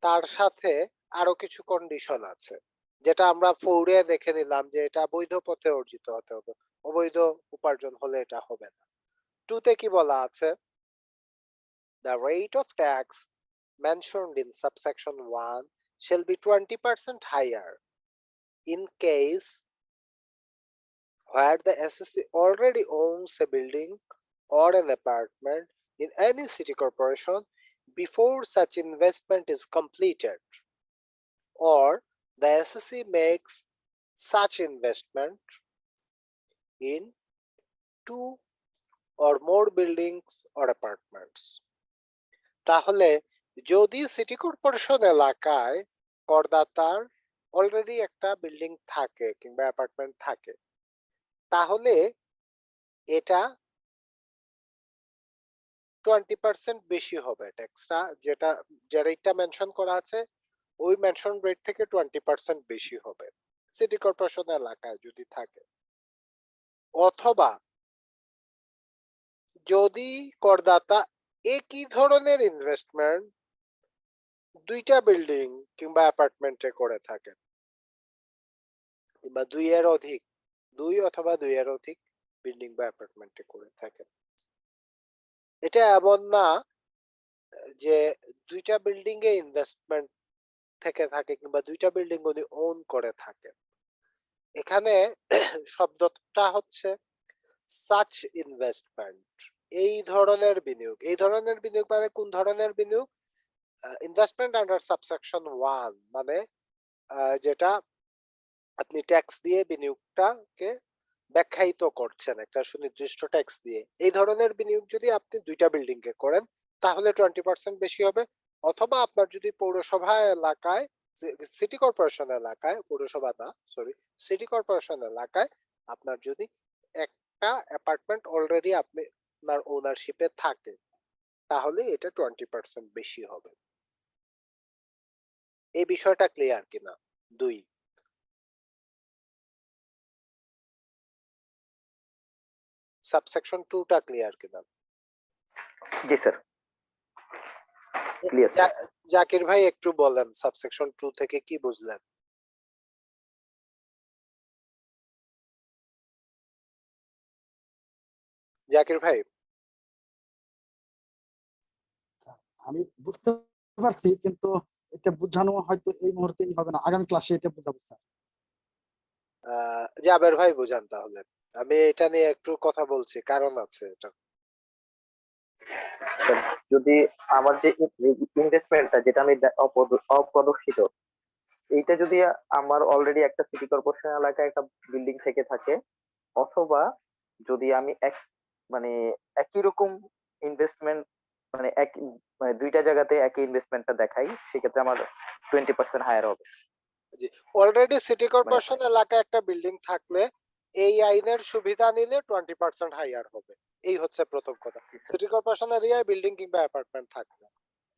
তার সাথে আরো কিছু কন্ডিশন আছে, যেটা আমরা 4 এ দেখে নিলাম যে এটা বৈধ পথে অর্জিত হতে হবে, অবৈধ উপার্জন হলে এটা হবে না। 2 তে কি বলা আছে? The rate of tax mentioned in subsection 1 shall be 20% higher in case where the SSC already owns a building or an apartment in any city corporation before such investment is completed, or the SSC makes such investment in 2 or more buildings or apartments. তাহলে যদি city corporation এলাকায় করদাতার already একটা building থাকে কিংবা apartment থাকে, তাহলে এটা 20% বেশি হবে ট্যাক্সটা, যেটা যে রেটটা মেনশন করা আছে ওই মেনশন রেট থেকে 20% বেশি হবে সিটি কর্পোরেশন এলাকায় যদি থাকে। অথবা যদি করদাতা একই ধরনের ইনভেস্টমেন্ট 2টা বিল্ডিং কিংবা অ্যাপার্টমেন্টে করে থাকেন, কিংবা 2 অথবা 2 এর অধিক বিল্ডিং বা অ্যাপার্টমেন্টে করে থাকেন। এটা এমন না যে দুইটা বিল্ডিং এ ইনভেস্টমেন্ট থেকে থাকে কিংবা দুইটা বিল্ডিং উনি ওন করে থাকেন। এখানে শব্দটা হচ্ছে সাচ ইনভেস্টমেন্ট, এই ধরনের বিনিয়োগ। এই ধরনের বিনিয়োগ মানে কোন ধরনের বিনিয়োগ? ইনভেস্টমেন্ট আন্ডার সাবসেকশন 1 মানে যেটা আপনি ট্যাক্স দিয়ে বিনিয়োগটাকে ব্যাখ্যায়িত করছেন একটা সুনির্দিষ্ট ট্যাক্স দিয়ে। এই ধরনের বিনিয়োগ যদি আপনি দুইটা বিল্ডিং এ করেন তাহলে 20% বেশি হবে, অথবা আপনার যদি পৌরসভা এলাকায়, সিটি কর্পোরেশন এলাকায়, পৌরসভা না সরি, সিটি কর্পোরেশন এলাকায় আপনার যদি একটা অ্যাপার্টমেন্ট অলরেডি আপনার ওনারশিপে থাকে তাহলে এটা 20% বেশি হবে। এই বিষয়টা ক্লিয়ার কিনা? 2, সাবসেকশন 2 টা ক্লিয়ার কিনা? জি স্যার, ক্লিয়ার স্যার। জাকির ভাই একটু বলেন সাবসেকশন 2 থেকে কি বুঝলেন? জাকির ভাই আমি বুঝতে পারছি, কিন্তু এটা বোঝানো হয়তো এই মুহূর্তেই হবে না, আগামী ক্লাসে এটা বোঝাবো স্যার। জাবের ভাই বুঝান তাহলে। আমি এটা নিয়ে একটু কথা বলছি, কারণ আছে এটা। স্যার, যদি আমার যে ইনভেস্টমেন্টটা যেটা আমি অপ্রদর্শিত, এইটা যদি আমার অলরেডি একটা সিটি কর্পোরেশন এলাকায় একটা বিল্ডিং থেকে থাকে, অথবা যদি আমি মানে একই রকম ইনভেস্টমেন্ট মানে এক মানে দুইটা জায়গাতে একই ইনভেস্টমেন্টটা দেখাই, সেক্ষেত্রে আমার 20% হায়ার হবে। জি, অলরেডি সিটি মানে কর্পোরেশন এলাকায় একটা বিল্ডিং থাকলে এই আইনের সুবিধা নিলে 20% হাইয়ার হবে। এই হচ্ছে প্রথম কথা। সিটি কর্পোরেশন এরিয়ায় বিল্ডিং কিংবা অ্যাপার্টমেন্ট থাকবে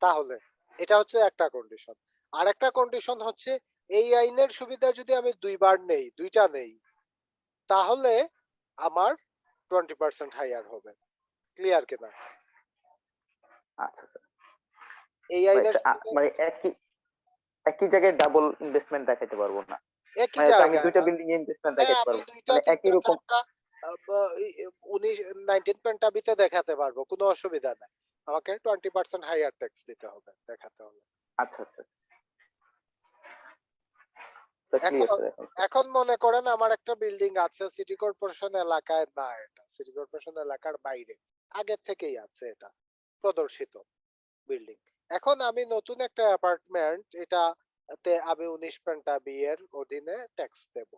তাহলে এটা হচ্ছে একটা কন্ডিশন। আর একটা কন্ডিশন হচ্ছে এই আইনের সুবিধা যদি আমি দুইবার নেই, দুইটা নেই, তাহলে আমার 20% হাইয়ার হবে। ক্লিয়ার কিনা? আচ্ছা স্যার, এই আইনের সুবিধা মানে একই একই জায়গায় ডাবল ইনভেস্টমেন্ট দেখাতে পারবো না। একই মানে আমি জায়গায় দুইটা না। বিল্ডিং এ ইনভেস্টমেন্ট হ্যাঁ, দেখাতে আমি পারবো, দুইটা, মানে একই তিনটা, রকম। চারটা 19 পেন্টাবিতে দেখাতে পারবো, কোনো অসুবিধা নাই। আমাকে 20% হাইয়ার ট্যাক্স দিতে হবে, দেখাতে হবে। আচ্ছা আচ্ছা স্যার, এখন ক্লিয়ার স্যার এখন। এখন মনে করেন আমার একটা বিল্ডিং আছে সিটি কর্পোরেশন এলাকায় না, এটা সিটি কর্পোরেশন এলাকার বাইরে, আগে থেকেই আছে এটা প্রদর্শিত বিল্ডিং। এখন আমি নতুন একটা অ্যাপার্টমেন্ট, এটাতে আমি 19 পেন্টাবি এর অধীনে ট্যাক্স দেব।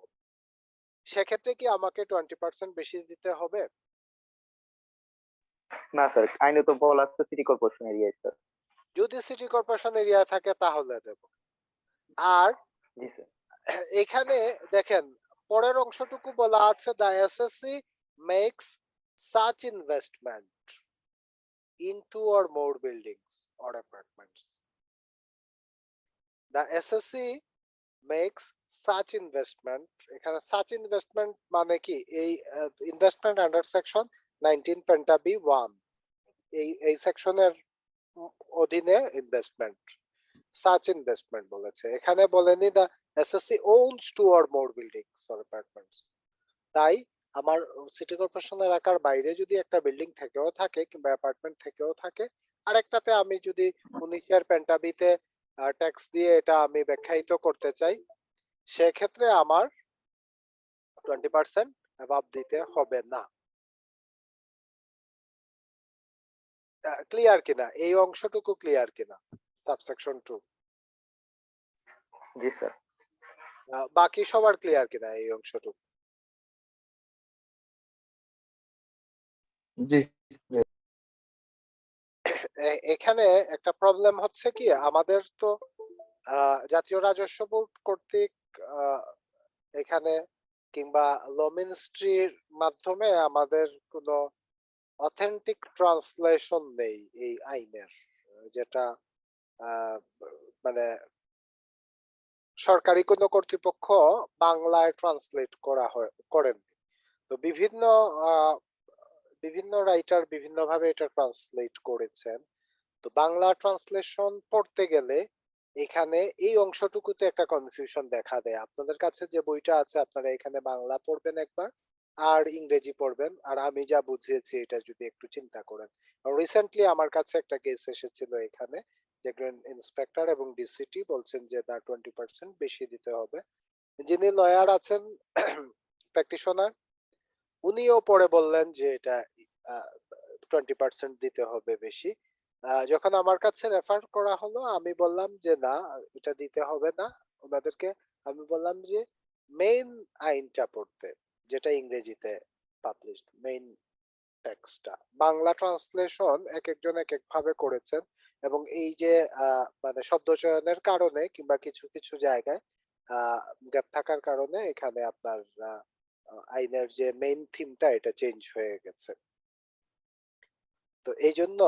সেক্ষেত্রে কি আমাকে 20% বেশি দিতে হবে? না স্যার, আইনে তো বলা আছে সিটি কর্পোরেশন এরিয়ায় স্যার। যদি সিটি কর্পোরেশন এরিয়া থাকে তাহলে দেব। আর জি স্যার। এখানে দেখেন পরের অংশটুকু বলা আছে, the assessee makes such investment in 2 or more buildings or apartments. The SSC makes such investment, এখানে such investment মানে কি? এই investment under section 19 penta B 1, এই সেকশনের অধীনে ইনভেস্টমেন্ট, such investment বলেছে, এখানে বলেনি the SSC owns 2 or more buildings or apartments। তাই আমার সিটি কর্পোরেশন এলাকার বাইরে যদি একটা বিল্ডিং থেকেও থাকে কিংবা অ্যাপার্টমেন্ট থেকেও থাকে, আরেকটাতে আমি যদি 19 পেন্টাবিতে ট্যাক্স দিয়ে এটা আমি ব্যাখ্যায়িত করতে চাই, সেক্ষেত্রে আমার 20% অ্যাবাভ দিতে হবে না। ক্লিয়ার কিনা? এই অংশটুকু ক্লিয়ার কিনা সাবসেকশন 2? জি স্যার। বাকি সবার ক্লিয়ার কিনা এই অংশটুকু? জি। এখানে একটা প্রবলেম হচ্ছে কি, আমাদের তো জাতীয় রাজস্ব বোর্ড কর্তৃক এখানে কিংবা ল মিনিস্ট্রির মাধ্যমে আমাদের কোনো অথেন্টিক ট্রান্সলেশন নেই এই আইনের, যেটা আহ, মানে সরকারি কোনো কর্তৃপক্ষ বাংলায় ট্রান্সলেট করেন। তো বিভিন্ন রাইটার বিভিন্ন ভাবে এটা ট্রান্সলেট করেছেন। তো বাংলা ট্রান্সলেশন পড়তে গেলে এখানে এই অংশটুকুতে একটা কনফিউশন দেখা দেয়। আপনাদের কাছে যে বইটা আছে আপনারা এখানে বাংলা পড়বেন একবার, আর ইংরেজি পড়বেন। আর আমি যা বুঝিয়েছি এটা যদি একটু চিন্তা করেন। রিসেন্টলি আমার কাছে একটা কেস এসেছিল এখানে, যে ইন্সপেক্টর এবং ডিসিটি বলছেন যে তার 20% বেশি দিতে হবে। যিনি লয়ার আছেন প্র্যাকটিশনার, উনিও পরে বললেন যে এটা 20% দিতে হবে বেশি। যখন আমার কাছে রেফার করা হলো আমি বললাম যে না, এটা দিতে হবে না ওনাদেরকে। আমি বললাম যে মেইন আইনটা পড়তে, যেটা ইংরেজিতে পাবলিশড মেইন টেক্সটটা। বাংলা ট্রান্সলেশন এক একজন এক এক ভাবে করেছেন, এবং এই যে মানে শব্দচয়নের কারণে কিংবা কিছু কিছু জায়গায় গ্যাপ থাকার কারণে এখানে আপনার আইনের যে মেইন থিমটা এটা চেঞ্জ হয়ে গেছে। তো এই জন্য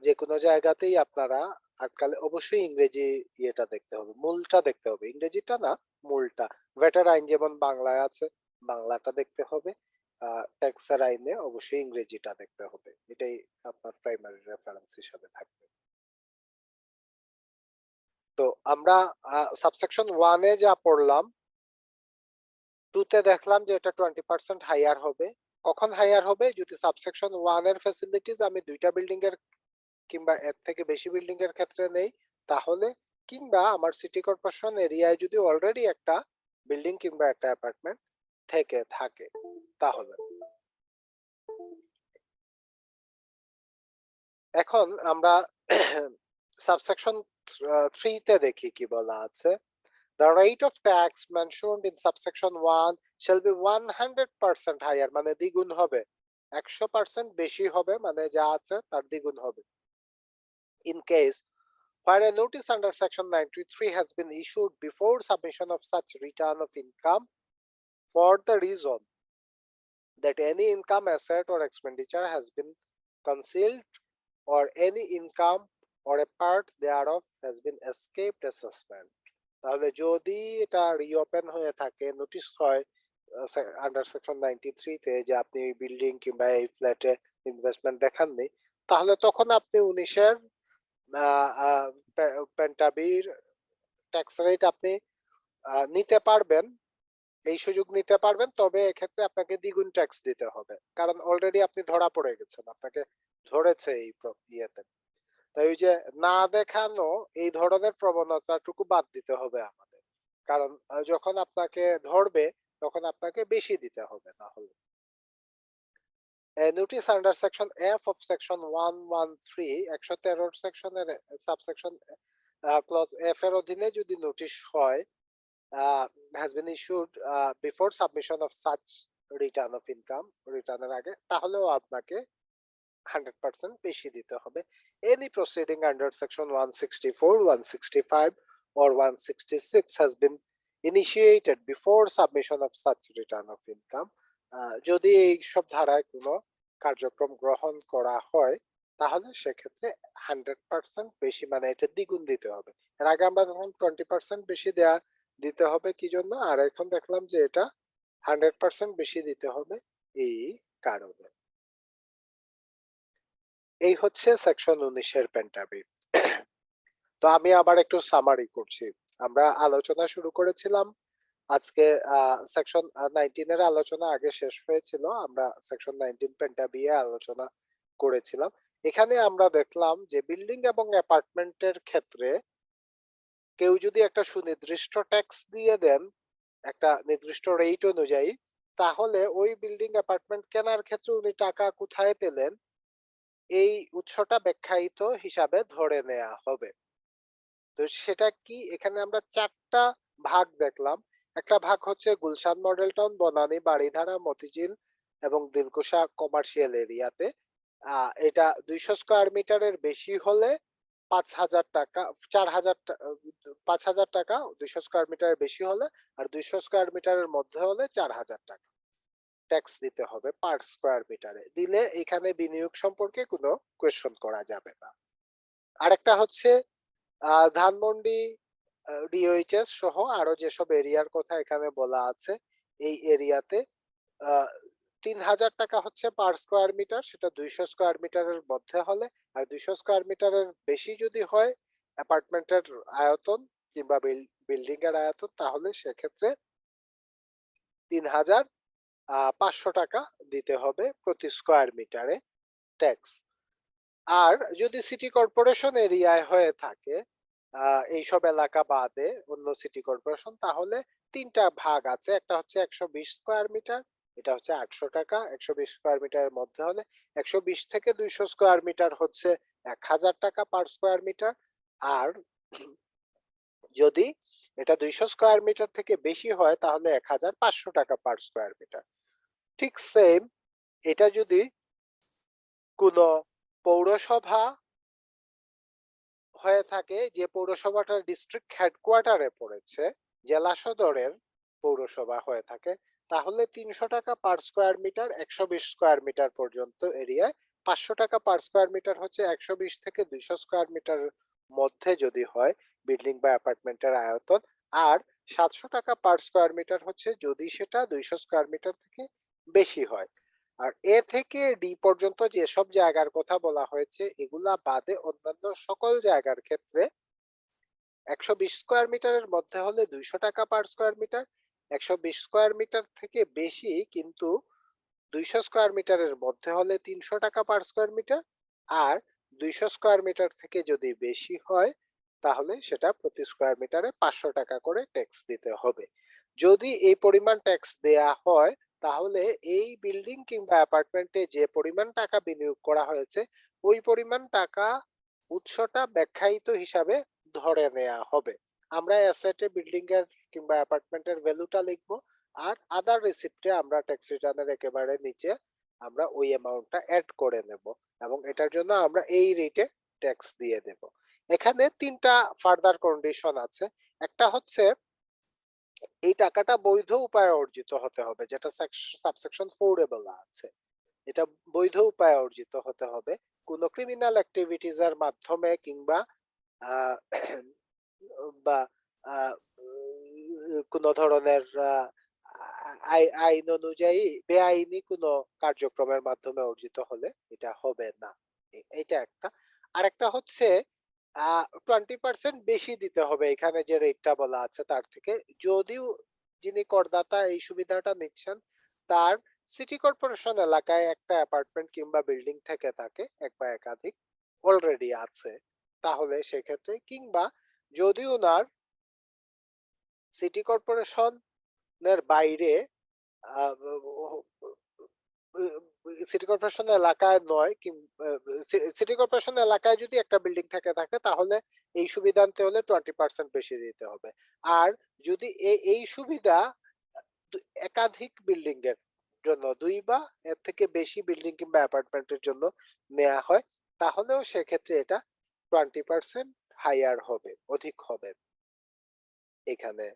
যে কোনো জায়গাতেই আপনারা আটকালে অবশ্যই ইংরেজি ইয়েটা দেখতে হবে, মূলটা দেখতে হবে, ইংরেজিটা না মূলটা। ভ্যাটের আইন যেমন বাংলায় আছে, বাংলাটা দেখতে হবে। ট্যাক্সের আইনে অবশ্যই ইংরেজিটা দেখতে হবে, এটাই আপনার প্রাইমারি রেফারেন্স হিসাবে থাকবে। তো আমরা সাবসেকশন 1 এ যা পড়লাম, 2 তে দেখলাম যে এটা 20% হাইয়ার হবে। কখন হাইয়ার হবে? যদি সাবসেকশন 1 এর ফ্যাসিলিটিস আমি দুইটা বিল্ডিং এর কিংবা এর থেকে বেশি বিল্ডিং এর ক্ষেত্রে নেই, তাহলে, কিংবা আমার সিটি কর্পোরেশন এরিয়ায় যদি অলরেডি একটা বিল্ডিং কিংবা একটা অ্যাপার্টমেন্ট থেকে থাকে তাহলে। এখন আমরা সাবসেকশন 3 তে দেখি কি বলা আছে। The rate of tax mentioned in subsection 1 shall be 100% higher, মানে দ্বিগুণ হবে, 100% বেশি হবে, মানে যা আছে তার দ্বিগুণ হবে। In case where a notice under section 93 has been issued before submission of such return of income for the reason that any income, asset or expenditure has been concealed, or any income or a part thereof has been escaped assessment, তাহলে যদি এটা reopen হয়ে থাকে, notice হয় under section 93 তে যে আপনি building কিংবা এই ফ্ল্যাটে ইনভেস্টমেন্ট দেখাননি, তাহলে তখন আপনি 19 এর পেন্টাবির ট্যাক্স রেট আপনি নিতে পারবেন, এই সুযোগ নিতে পারবেন। তবে এক্ষেত্রে আপনাকে দ্বিগুণ ট্যাক্স দিতে হবে, কারণ অলরেডি আপনি ধরা পড়ে গেছেন, আপনাকে ধরেছে এই ইয়েতে। তাই ওই যে না দেখানো এই ধরনের প্রবণতাটুকু বাদ দিতে হবে আমাদের, কারণ যখন আপনাকে ধরবে তখন আপনাকে বেশি দিতে হবে না হলে। Notice under section F of section 113, 113 সেকশনের সাবসেকশন ক্লজ এফ এর অধীনে যদি নোটিশ হয় has been issued before submission of such return of income, রিটার্নের আগে, তাহলেও আপনাকে 100% বেশি দিতে হবে। Any proceeding under section 164, 165 or 166 has been initiated before submission of such return of income, যদি এই সব ধারায় কোনো কার্যক্রম গ্রহণ করা হয় তাহলে সেক্ষেত্রে 100% বেশি, মানে এটা দ্বিগুণ দিতে হবে। এর আগে আমরা তখন 20% বেশি দিতে হবে কি জন্য, আর এখন দেখলাম যে এটা 100% বেশি দিতে হবে এই কারণে। এই হচ্ছে সেকশন 19 এর পেন্টাবি। তো আমি আবার একটু সামারি করছি। আমরা আলোচনা শুরু করেছিলাম আজকে সেকশন 19 এর আলোচনা আগে শেষ হয়েছিল, আমরা সেকশন 19 পেন্টাবি এ আলোচনা করেছিলাম। এখানে আমরা দেখলাম যে বিল্ডিং এবং অ্যাপার্টমেন্টের ক্ষেত্রে কেউ যদি একটা সুনির্দিষ্ট ট্যাক্স দিয়ে দেন একটা নির্দিষ্ট রেট অনুযায়ী, তাহলে ওই বিল্ডিং অ্যাপার্টমেন্ট কেনার ক্ষেত্রে উনি টাকা কোথায় পেলেন এই উৎসটা ব্যাখ্যায়িত হিসাবে ধরে নেওয়া হবে। তো সেটা কি, এখানে আমরা 4টা ভাগ দেখলাম। একটা ভাগ হচ্ছে গুলশান মডেল টাউন, বনানী, বাড়িধারা, মতিঝিল এবং দিলকুশা কমার্শিয়াল এরিয়াতে। এটা 200 স্কয়ার মিটারের বেশি হলে 5,000 টাকা, 4,000 5,000 টাকা 200 স্কয়ার মিটারের বেশি হলে, আর 200 স্কয়ার মিটারের মধ্যে হলে 4,000 টাকা ট্যাক্স দিতে হবে পার স্কয়ার মিটারে। দিলে এখানে বিনিয়োগ সম্পর্কে কোনো কোয়েশ্চন করা যাবে না। আরেকটা হচ্ছে ধানমন্ডি, ডিওএইচএস সহ আরো যেসব এরিয়ার কথা এখানে বলা আছে, এই এরিয়াতে 3,000 টাকা হচ্ছে পার স্কয়ার মিটার, সেটা 200 স্কয়ার মিটারের মধ্যে হলে, আর 200 স্কয়ার মিটারের বেশি যদি হয় অ্যাপার্টমেন্টের আয়তন কিংবা বিল্ডিং এর আয়তন, তাহলে সেক্ষেত্রে 3,000 500 টাকা দিতে হবে প্রতি স্কোয়ার মিটারে ট্যাক্স। আর যদি সিটি কর্পোরেশন এরিয়ায় হয়ে থাকে এইসব এলাকা বাদে অন্য সিটি কর্পোরেশন, তাহলে তিনটা ভাগ আছে। একটা হচ্ছে 120 স্কোয়ার মিটার, এটা হচ্ছে 800 টাকা। 120 স্কোয়ার মিটারের মধ্যে হলে 120 থেকে 200 স্কোয়ার মিটার হচ্ছে 1000 টাকা পার স্কোয়ার মিটার। আর যদি এটা 200 স্কোয়ার মিটার থেকে বেশি হয় তাহলে 1500 টাকা পার স্কোয়ার মিটার। ঠিক সেম এটা যদি কোনো পৌরসভা হয়ে থাকে, যে পৌরসভাটা ডিস্ট্রিক্ট হেডকোয়ার্টারে পড়েছে, জেলা সদরের পৌরসভা হয়ে থাকে, তাহলে 300 টাকা per square metre 120 square metre পর্যন্ত এরিয়ায়। 500 টাকা পার স্কোয়ার মিটার হচ্ছে 120 থেকে 200 স্কোয়ার মিটার মধ্যে যদি হয় বিল্ডিং বা অ্যাপার্টমেন্টের আয়তন। আর 700 টাকা পার স্কোয়ার মিটার হচ্ছে যদি সেটা 200 স্কোয়ার মিটার থেকে বেশি হয়। আর এ থেকে ডি পর্যন্ত যেসব জায়গার কথা বলা হয়েছে এগুলা বাদে অন্যান্য সকল জায়গার ক্ষেত্রে 120 স্কোয়ার মিটারের মধ্যে হলে 200 টাকা per square metre, 120 square metre থেকে বেশি কিন্তু 200 স্কোয়ার মিটারের মধ্যে হলে 300 টাকা পার স্কোয়ার মিটার। আর 200 স্কোয়ার মিটার থেকে যদি বেশি হয় তাহলে সেটা প্রতি স্কোয়ার মিটারে 500 টাকা করে ট্যাক্স দিতে হবে। যদি এই পরিমাণ ট্যাক্স দেয়া হয় তাহলে এই বিল্ডিং কিংবা অ্যাপার্টমেন্টে যে পরিমাণ টাকা বিনিয়োগ করা হয়েছে ওই পরিমাণ টাকা উৎসটা ব্যাখ্যায়িত হিসাবে ধরে নেওয়া হবে। আমরা অ্যাসেটে বিল্ডিং এর কিংবা অ্যাপার্টমেন্টের ভ্যালুটা লিখবো, আর আদার রিসিপ্টে আমরা ট্যাক্স রিটার্নের একেবারে নিচে আমরা ওই অ্যামাউন্টটা অ্যাড করে নেব এবং এটার জন্য আমরা এই রেটে ট্যাক্স দিয়ে দেব। এখানে তিনটা ফার্দার কন্ডিশন আছে। একটা হচ্ছে এই টাকাটা বৈধ উপায়ে অর্জিত হতে হবে, যেটা সাবসেকশন 4 এ বলা আছে। এটা বৈধ উপায়ে অর্জিত হতে হবে, কোন ক্রিমিনাল অ্যাক্টিভিটিজ এর মাধ্যমে কিংবা আহ, বা কোন ধরনের আইন অনুযায়ী বেআইনি কোনো কার্যক্রমের মাধ্যমে অর্জিত হলে এটা হবে না। এটা একটা। আরেকটা হচ্ছে 20% বেশি দিতে হবে এখানে যে রেটটা বলা আছে তার থেকে, যদিও যিনি করদাতা এই সুবিধাটা নিচ্ছেন তার সিটি কর্পোরেশন এলাকায় একটা অ্যাপার্টমেন্ট কিংবা বিল্ডিং থেকে থাকে এক বা একাধিক অলরেডি আছে, তাহলে সেক্ষেত্রে, কিংবা যদি ওনার সিটি কর্পোরেশনের বাইরে সিটি কর্পোরেশন এলাকায় নয়, সিটি কর্পোরেশন এলাকায় যদি একটা বিল্ডিং থেকে থাকে তাহলে এই সুবিধা আনতে হলে 20% বেশি দিতে হবে। আর যদি এই সুবিধা একাধিক বিল্ডিং এর জন্য, 2 বা এর থেকে বেশি বিল্ডিং কিংবা অ্যাপার্টমেন্টের জন্য নেওয়া হয় তাহলেও সেক্ষেত্রে এটা 20% হাইয়ার হবে, অধিক হবে। এখানে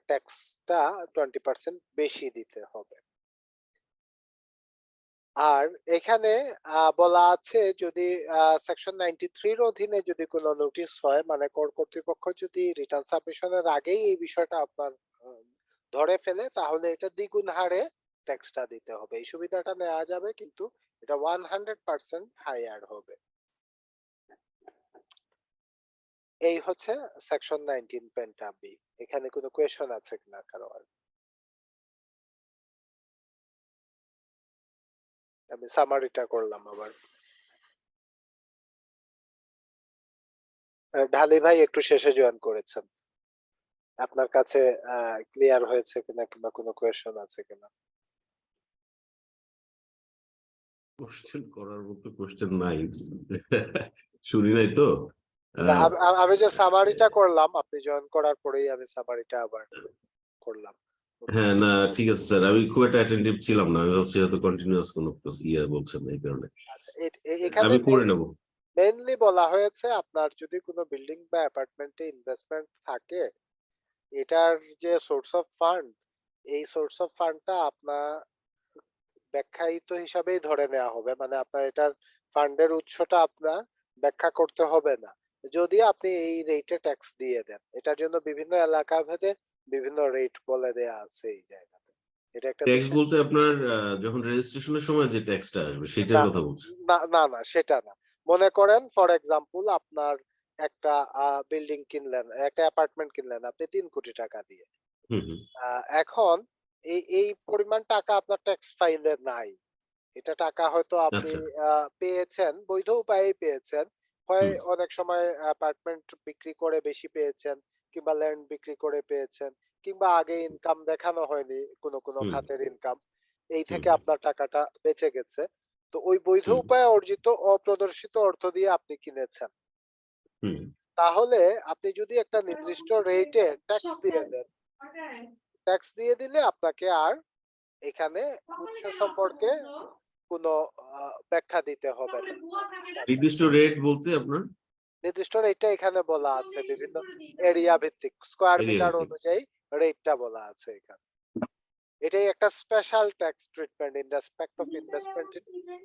ট্যাক্সটা 20% বেশি দিতে হবে। আর এখানে বলা আছে যদি সেকশন 93 এর অধীনে যদি কোনো নোটিশ হয়, মানে কর কর্তৃপক্ষ যদি রিটার্ন সাবমিশনের আগেই এই বিষয়টা আপনার ধরে ফেলে তাহলে এটা দ্বিগুণ হারে ট্যাক্সটা দিতে হবে। এই সুবিধাটা নেওয়া যাবে কিন্তু এটা 100% হাইয়ার হবে। এই হচ্ছে সেকশন 19 পেন্টা বি। এখানে কোনো কোয়েশ্চন আছে কিনা কারো? আমি সামারিটা করলাম আবার। ঢালি ভাই একটু শেষে জয়েন করেছেন, আপনার কাছে ক্লিয়ার হয়েছে কিনা কিংবা কোনো কোয়েশ্চন আছে কিনা? কোশ্চেন করার মতো কোশ্চেন নাই, শুনি নাই তো। না, আমি যে সামারিটা করলাম আপনি জয়েন করার পরেই আমি সামারিটা আবার করলাম। হ্যাঁ, না ঠিক আছে স্যার, আমি খুব একটা অ্যাটেন্টিভ ছিলাম না, আমি ভাবছি হয়তো কন্টিনিউয়াস কোনো ইয়ে বলছেন এই কারণে। আচ্ছা, এখানে আমি করে নেব। মেইনলি বলা হয়েছে আপনার যদি কোনো বিল্ডিং বা অ্যাপার্টমেন্টে ইনভেস্টমেন্ট থাকে, এটার যে সোর্স অফ ফান্ড, এই সোর্স অফ ফান্ডটা আপনার ব্যাখ্যায়িত হিসাবেই ধরে নেওয়া হবে, মানে আপনার এটার ফান্ডের উৎসটা আপনার ব্যাখ্যা করতে হবে না যদি আপনি এই রেটে ট্যাক্স দিয়ে দেন। এটার জন্য বিভিন্ন এলাকা ভেদে বিভিন্ন রেট বলে দেয়া আছে এই জায়গাতে। এটা একটা ট্যাক্স বিশেষ। বলতে আপনার যখন রেজিস্ট্রেশনের সময় যে ট্যাক্সটা আসবে সেটার না কথা বলছি। না না না, সেটা না। মনে করেন ফর এক্সাম্পল আপনার একটা বিল্ডিং কিনলেন, একটা অ্যাপার্টমেন্ট কিনলেন আপনি 3 কোটি টাকা দিয়ে। হুম হুম। এখন এই পরিমাণ টাকা আপনার ট্যাক্স ফাইলে নাই। এটা টাকা হয়তো আপনি আচ্ছা পেয়েছেন, বৈধ উপায়ে পেয়েছেন। হয় হুম অনেক সময় অ্যাপার্টমেন্ট বিক্রি করে বেশি পেয়েছেন, কিংবা ল্যান্ড বিক্রি করে পেয়েছেন, কিংবা আগে ইনকাম দেখানো হয়নি কোনো হুম খাতের ইনকাম। এই হুম থেকে আপনার টাকাটা বেঁচে গেছে। তো ওই বৈধ হুম উপায়ে অর্জিত অপ্রদর্শিত অর্থ দিয়ে আপনি কিনেছেন। হুম তাহলে আপনি যদি একটা নির্দিষ্ট রেটে ট্যাক্স দিয়ে দেন, ট্যাক্স দিয়ে দিলে আপনাকে আর এখানে উৎস সম্পর্কে কোনো ব্যাখ্যা দিতে হবে না। নির্দিষ্ট রেট বলতে আপনার নির্দিষ্ট রেটটা এখানে বলা আছে, বিভিন্ন এরিয়া ভিত্তিক স্কয়ার এরিয়া মিটার ভিত্তিক অনুযায়ী রেটটা বলা আছে এখানে। এটাই একটা special tax treatment in respect of investment in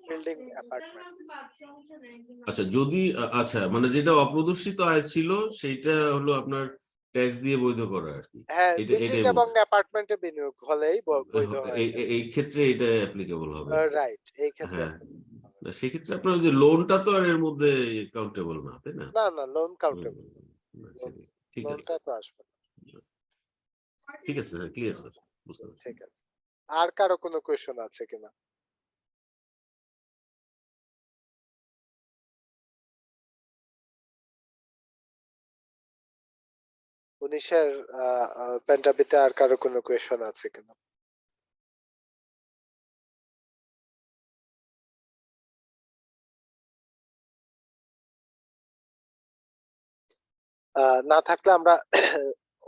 building apartment. আচ্ছা যদি আচ্ছা মানে যেটা অপ্রদর্শিত আয় ছিল সেইটা হলো আপনার ট্যাক্স দিয়ে বৈধ করা আর কি হ্যাঁ, এটা বিল্ডিং এটাই এবং বলছে অ্যাপার্টমেন্টে বিনিয়োগ হলেই বৈধ হয়ে এই যায়। এই ক্ষেত্রে এটা অ্যাপ্লিকেবল হবে আর কি রাইট, এই ক্ষেত্রে হ্যাঁ applicable হবে। না, সেক্ষেত্রে আপনার ওই যে লোনটা তো আর এর মধ্যে কাউন্টেবল না তাই না না, লোন হুম, কাউন্টেবল। না, ঠিক আছে লোনটা তো আসবে না। ঠিক আছে হ্যাঁ ক্লিয়ার স্যার বুঝতে পারছি ঠিক আছে। আর কারো কোনো কোয়েশ্চন আছে কিনা? উনিশের পেন্টাবিতে আর কারো কোনো কোয়েশ্চন আছে কিনা? না থাকলে আমরা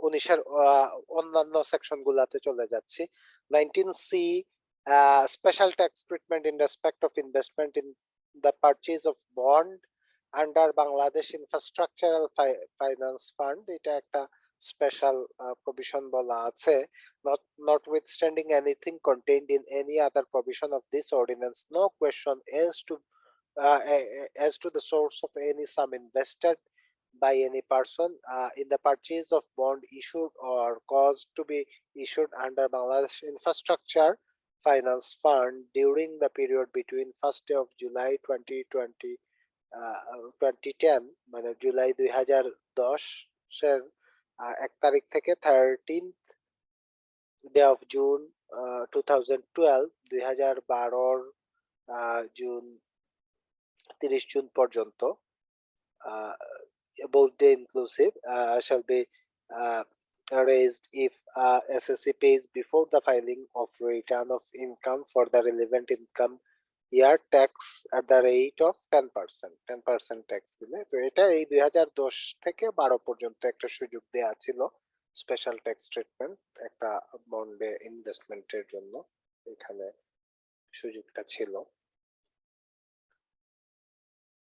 19-এর অন্যান্য সেকশন গুলাতে চলে যাচ্ছি। 19C, special tax treatment in respect of investment in the purchase of bond under Bangladesh infrastructural finance fund. এটা একটা স্পেশাল প্রভিশন বলা আছে। Notwithstanding anything contained in any other provision of this ordinance, no question as to the source of any sum invested by any person in the purchase of bond issued or caused to be issued under Bangladesh Infrastructure Finance Fund during the period between 1st day of July 2020 2010 মানে জুলাই 2010 এর 1 তারিখ থেকে 13th day of June 2012 2012 June 30 June পর্যন্ত uh, both day inclusive shall be uh, raised if SSC pays before the filing of return of income for the relevant income year tax at the rate of 10%. 10% tax দিলে তো এটা এই 2010 থেকে 12 পর্যন্ত একটা সুযোগ দেয়া ছিল স্পেশাল ট্যাক্স ট্রিটমেন্ট একটা বন্ডে ইনভেস্টমেন্টের জন্য। এখানে সুযোগটা ছিল,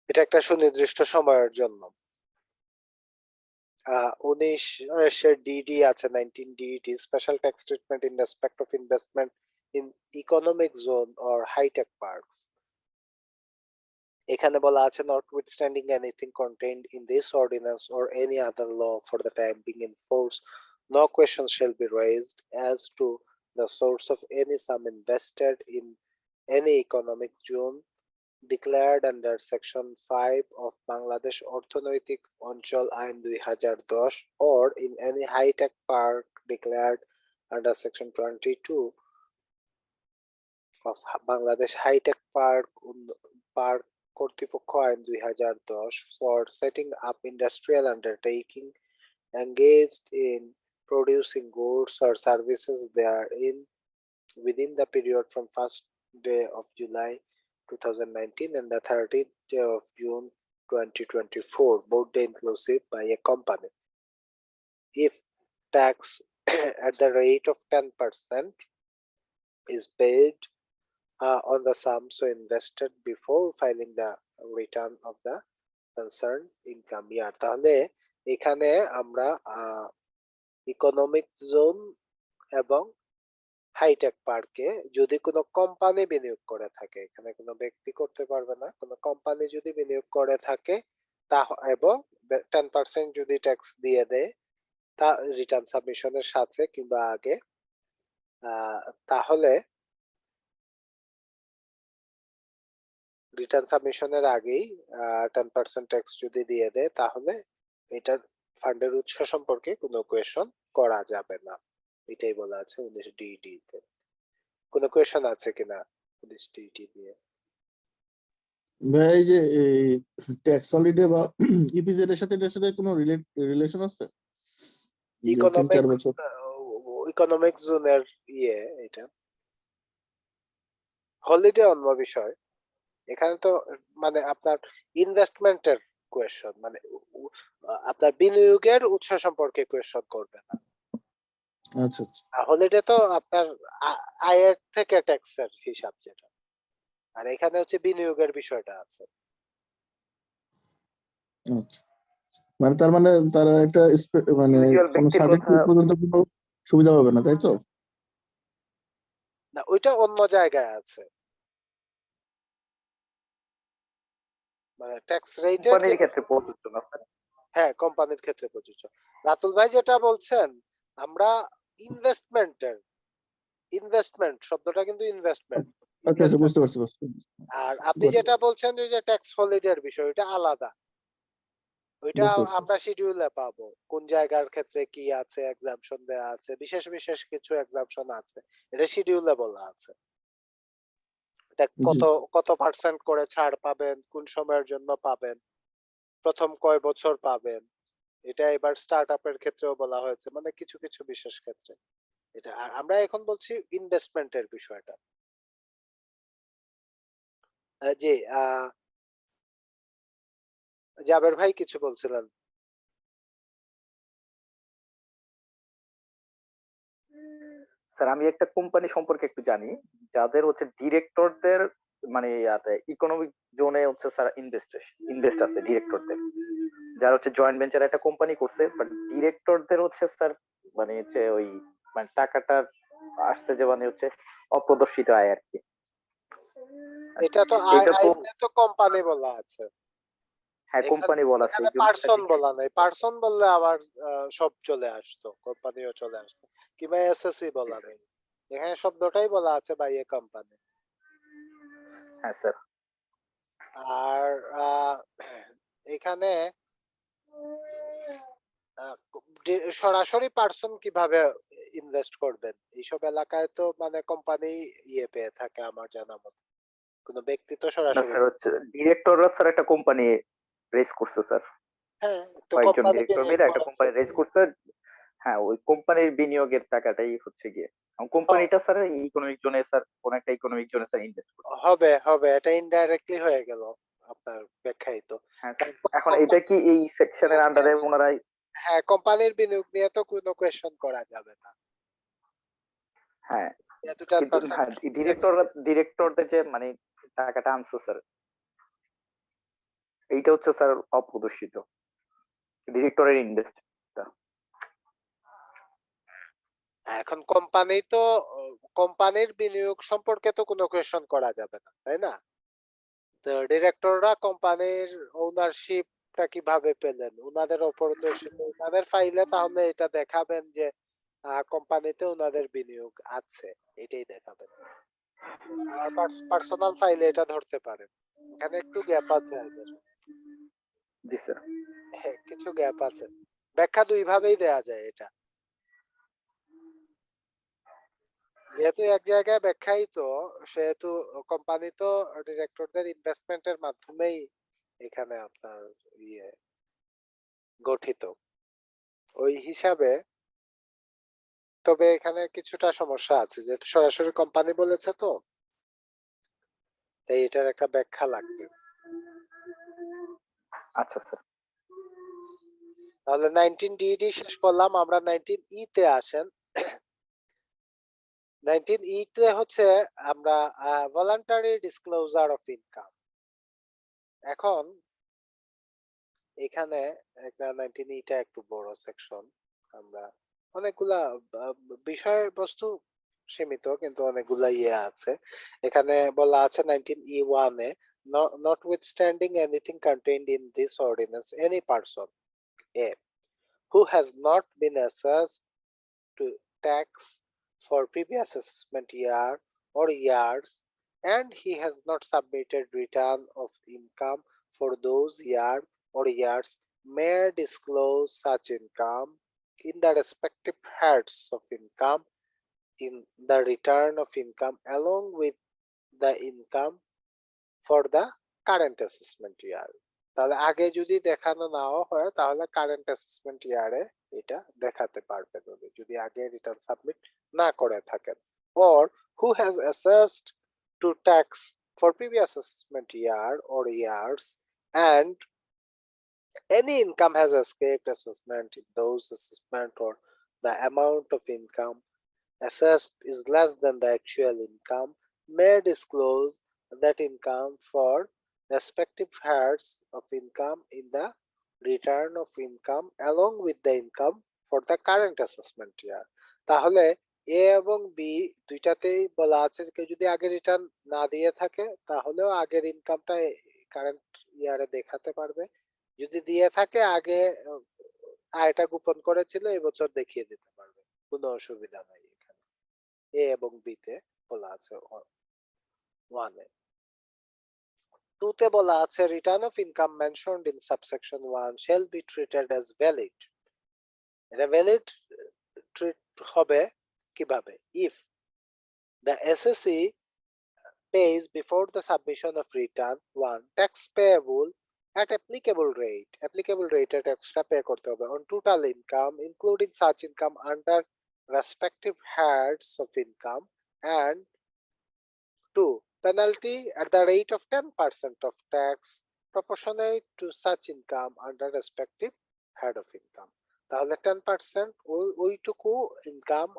এটা একটা সুনির্দিষ্ট সময়ের জন্য। 19 ডিডি আছে, 19 DD special tax treatment in respect of investment in economic zone or hi-tech parks. এখানে বলা আছে notwithstanding anything contained in this ordinance or any other law for the time being in force, no question shall be raised as to the source of any sum invested in any economic zone declared under Section 5 of Bangladesh Orthonoitik Onchol Ain 2010 or in any high-tech park declared under Section 22 of Bangladesh High-Tech Park কর্তৃপক্ষ আইন 2010 for setting up industrial undertaking engaged in producing goods or services therein within the period from 1st day of July 2019 and the 30th day of June 2024, both day inclusive, by a company. If tax at the rate of 10% is paid on the sum so invested before filing the return of the concerned income year. তাহলে এখানে আমরা economic zone এবং hi tech পার্কে যদি কোনো company বিনিয়োগ করে থাকে, এখানে কোনো ব্যক্তি করতে পারবে না, কোনো কোম্পানি যদি বিনিয়োগ করে থাকে তা এবং 10% যদি ট্যাক্স দিয়ে দেয় তা রিটার্ন সাবমিশনের সাথে কিংবা আগে, তাহলে রিটার্ন সাবমিশনের আগেই 10% ট্যাক্স যদি দিয়ে দেয় তাহলে এটার ফান্ডের উৎস সম্পর্কে কোনো কোয়েশন করা যাবে না। এটাই বলা আছে 19 তে। কোনো কোয়েশ্চেন আছে কিনা 19 দিয়ে? ভাই এই যে ট্যাক্স হলিডে বা ইপিজেড এর সাথে এটার সাথে কোনো রিলেশন আছে? যে 3-4 বছর ইকোনমিক জোনের এটা হলিডে অন্য বিষয়। এখানে তো মানে আপনার ইনভেস্টমেন্টের কোয়েশ্চন, মানে আপনার বিনিয়োগের উৎস সম্পর্কে কোয়েশ্চন করবে না। আচ্ছা আচ্ছা হলিডে তো আপনার আয়ের থেকে ট্যাক্সের হিসাব যেটা, আর এখানে হচ্ছে বিনিয়োগের বিষয়টা আছে। আচ্ছা মানে তার মানে তারা একটা মানে ইন্ডিভিজুয়াল কোনো ব্যক্তির কথা সার্টিফিকেট পর্যন্ত কোনো সুবিধা পাবে না, তাই তো? না, ওইটা অন্য জায়গায় আছে, মানে ট্যাক্স রেটের কোম্পানির ক্ষেত্রে প্রযোজ্য না স্যার। হ্যাঁ, কোম্পানির ক্ষেত্রে প্রযোজ্য। রাতুল ভাই যেটা বলছেন, আমরা ইনভেস্টমেন্ট শব্দটা কিন্তু ইনভেস্টমেন্ট। আচ্ছা আচ্ছা বুঝতে পারছি বুঝতে পারছি। আর আপনি Got it. যেটা বলছেন ওই যে ট্যাক্স হলিডের বিষয়, ওইটা আলাদা। ওইটা বুঝতে পারছি। আমরা শিডিউলে পাবো কোন জায়গার ক্ষেত্রে কি আছে, এক্সাম্পশন দেয়া আছে, বিশেষ বিশেষ কিছু এক্সাম্পশন আছে, এটা শিডিউলে বলা আছে। এটা জি কত পার্সেন্ট করে ছাড় পাবেন, কোন সময়ের জন্য পাবেন, প্রথম কয় বছর পাবেন, এটা এবার স্টার্ট আপের ক্ষেত্রেও বলা হয়েছে, মানে কিছু কিছু বিশেষ ক্ষেত্রে এটা। আর আমরা এখন বলছি ইনভেস্টমেন্টের বিষয়টা। জি, জাবের ভাই কিছু বলছিলেন। স্যার আমি একটা কোম্পানি সম্পর্কে একটু জানি, যাদের হচ্ছে ডিরেক্টরদের মানে ইকোনমিক জোনে হচ্ছে স্যার ইনভেস্ট আছে ডিরেক্টরদের, যারা হচ্ছে জয়েন্ট ভেঞ্চার একটা কোম্পানি করছে, বাট ডিরেক্টরদের হচ্ছে স্যার মানে হচ্ছে ওই মানে টাকাটা আসছে যে মানে হচ্ছে অপ্রদর্শিত আয় আর কি। এটা তো এটা তো আইনে তো কোম্পানি বলা আছে, হ্যাঁ কোম্পানি বলা আছে, এখানে পার্সন বলা নাই। পার্সন বললে আবার সব চলে আসতো, কোম্পানিও চলে আসতো, কিংবা এসএসসি বলা নেই। এখানে শব্দটাই বলা আছে বাই এ কোম্পানি। হ্যাঁ স্যার। আর এখানে সরাসরি পার্সন কিভাবে ইনভেস্ট করবেন এইসব এলাকায়? তো মানে কোম্পানি পেয়ে থাকে আমার জানা মতে, কোনো ব্যক্তি তো না সরাসরি। স্যার হচ্ছে ডিরেক্টররা স্যার একটা কোম্পানি রেজ করছে স্যার, হ্যাঁ, তো কয়েকজন কোম্পানি ডিরেক্টর বিনিয়োগ মিলে একটা করেছে। কোম্পানি রেজ করছে। হ্যাঁ ওই কোম্পানির বিনিয়োগের টাকাটাই হচ্ছে গিয়ে কোম্পানিটা স্যার ইকোনমিক জোনে স্যার কোন একটা ইকোনমিক জোনে স্যার ইনভেস্ট করছে। হবে হবে, এটা ইনডাইরেক্টলি হয়ে গেল আপনার ব্যাখ্যায়িত। হ্যাঁ কারণ এখন এটা কি এই সেকশনের আন্ডারে ওনারা? হ্যাঁ, কোম্পানির বিনিয়োগ নিয়ে তো কোনো কোয়েশ্চন করা যাবে না। হ্যাঁ যেহেতু কিন্তু 10% হ্যাঁ tax ডিরেক্টরদের যে মানে টাকাটা আনছে স্যার, এইটা হচ্ছে স্যার অপ্রদর্শিত ডিরেক্টরের ইনভেস্ট। এখন কোম্পানির বিনিয়োগ সম্পর্কে তো কোনো কোয়েশ্চন করা যাবে না, তাই না? তো ডিরেক্টররা কোম্পানির ওনারশিপটা কিভাবে পেলেন, উনাদের অপরদর্শিতা, উনাদের ফাইলে তাহলে এটা দেখাবেন যে কোম্পানিতে উনাদের বিনিয়োগ আছে, এটাই দেখাবেন। আর পার্সোনাল ফাইলে এটা ধরতে পারেন। এখানে একটু গ্যাপ আছে এদের। জি স্যার। হ্যাঁ, কিছু গ্যাপ আছে। ব্যাখ্যা দুই ভাবেই দেয়া যায় এটা। যেহেতু এক জায়গায় ব্যাখ্যায়িত, সেহেতু কোম্পানি তো ডিরেক্টরদের ইনভেস্টমেন্টের মাধ্যমেই এখানে আপনার ইয়ে গঠিত। ওই হিসাবে তবে এখানে কিছুটা সমস্যা আছে, যেহেতু সরাসরি কোম্পানি বলেছে, তো তাই এটার একটা ব্যাখ্যা লাগবে। আচ্ছা স্যার। তাহলে 19 শেষ করলাম, আমরা 19 তে আসেন। 19 তে হচ্ছে আমরা ভলান্টারি ডিসক্লোজার অফ ইনকাম। এখন এখানে একটা 19 টা একটু বড় সেকশন। আমরা অনেকগুলা বিষয়বস্তু সীমিত, কিন্তু অনেকগুলা আছে। এখানে বলা আছে 19E1 A, notwithstanding anything contained in this ordinance, any person A who has not been assessed to tax for previous assessment year or years, and he has not submitted return of income for those year or years, may disclose such income in the respective heads of income income in the return of income along with the income for the current assessment year. তাহলে আগে যদি দেখানো নাও হয় তাহলে current assessment ইয়ারে এটা দেখাতে পারবেন উনি, যদি আগে রিটার্ন সাবমিট না করে থাকেন। or who has assessed to tax for previous assessment year or years and any income has escaped assessment in those assessment or the amount of income assessed is less than the actual income may disclose that income for respective heads of income in the return of income along with the income for the current assessment year. তাহলে এ এবং B দুইটাতেই বলা আছে যে কেউ যদি আগে return না দিয়ে থাকে তাহলেও আগের ইনকামটা কারেন্ট ইয়ারে দেখাতে পারবে, যদি দিয়ে থাকে আগে আয়টা গোপন করেছিল এবছর দেখিয়ে দিতে পারবে, কোনো অসুবিধা নাই এখানে। এ এবং বি তে বলা আছে ওয়ানে। টুতে বলা আছে return of income mentioned in subsection 1 shall be treated as valid. এটা ভ্যালিড ট্রিট হবে কিভাবে? if the SSE pays before the submission of return 1 tax payable at applicable rate extra pay করতে হবে on total income including such income under respective heads of income, and 2 penalty at the rate of 10% of tax proportionate to such income under respective head of income. তাহলে 10% ওইটুকু income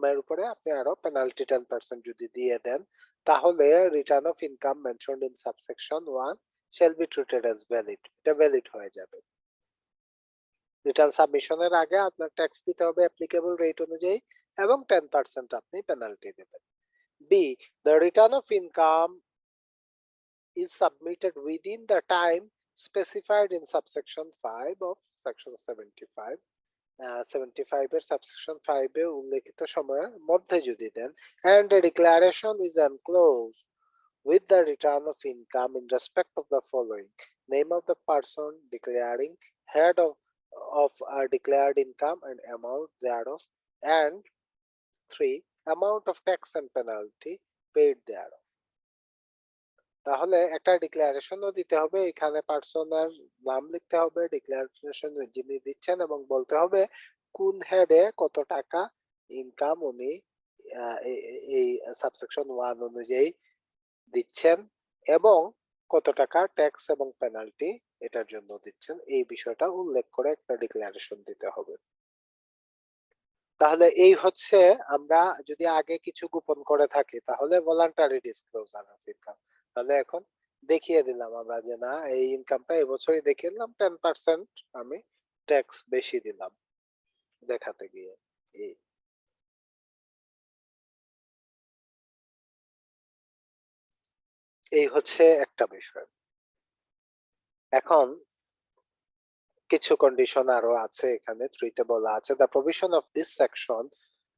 এর উপরে আপনি আরো penalty 10% যদি দিয়ে দেন তাহলে return of income mentioned in subsection 1 shall be treated as valid. এটা ভ্যালিড হয়ে যাবে। রিটার্ন সাবমিশনের আগে আপনার ট্যাক্স দিতে হবে অ্যাপ্লিকেবল রেট অনুযায়ী এবং 10% আপনি পেনাল্টি দেবেন। B, the return of income is submitted within the time specified in subsection 5 of section 75. 75 এর subsection 5 এ উল্লেখিত সময়ের মধ্যে যদি দেন, and a declaration is enclosed with the return of income in respect of the following: name of the person declaring, head of declared income and amount thereof, and 3 amount of tax and penalty paid thereof. তাহলে একটা ডিক্লারেশনও দিতে হবে, এখানে পার্সনের নাম লিখতে হবে, declaration যিনি দিচ্ছেন এবং বলতে হবে কোন হেডে কত টাকা ইনকাম উনি এই সাবসেকশন 1 অনুযায়ী দিচ্ছেন এবং কত টাকা ট্যাক্স এবং পেনাল্টি এটার জন্য দিচ্ছেন, এই বিষয়টা উল্লেখ করে একটা ডিক্লারেশন দিতে হবে। তাহলে এই হচ্ছে আমরা যদি আগে কিছু গোপন করে থাকি তাহলে ভলান্টারি ডিসক্লোজার অফ ইনকাম। তাহলে এখন দেখিয়ে দিলাম আমরা যে না এই ইনকামটা এবছরই দেখিয়ে দিলাম 10% আমি ট্যাক্স বেশি দিলাম দেখাতে গিয়ে। এই হচ্ছে একটা বিষয়। এখন কিছু কন্ডিশন আরো আছে এখানে 3 তে বলা আছে the provision of this section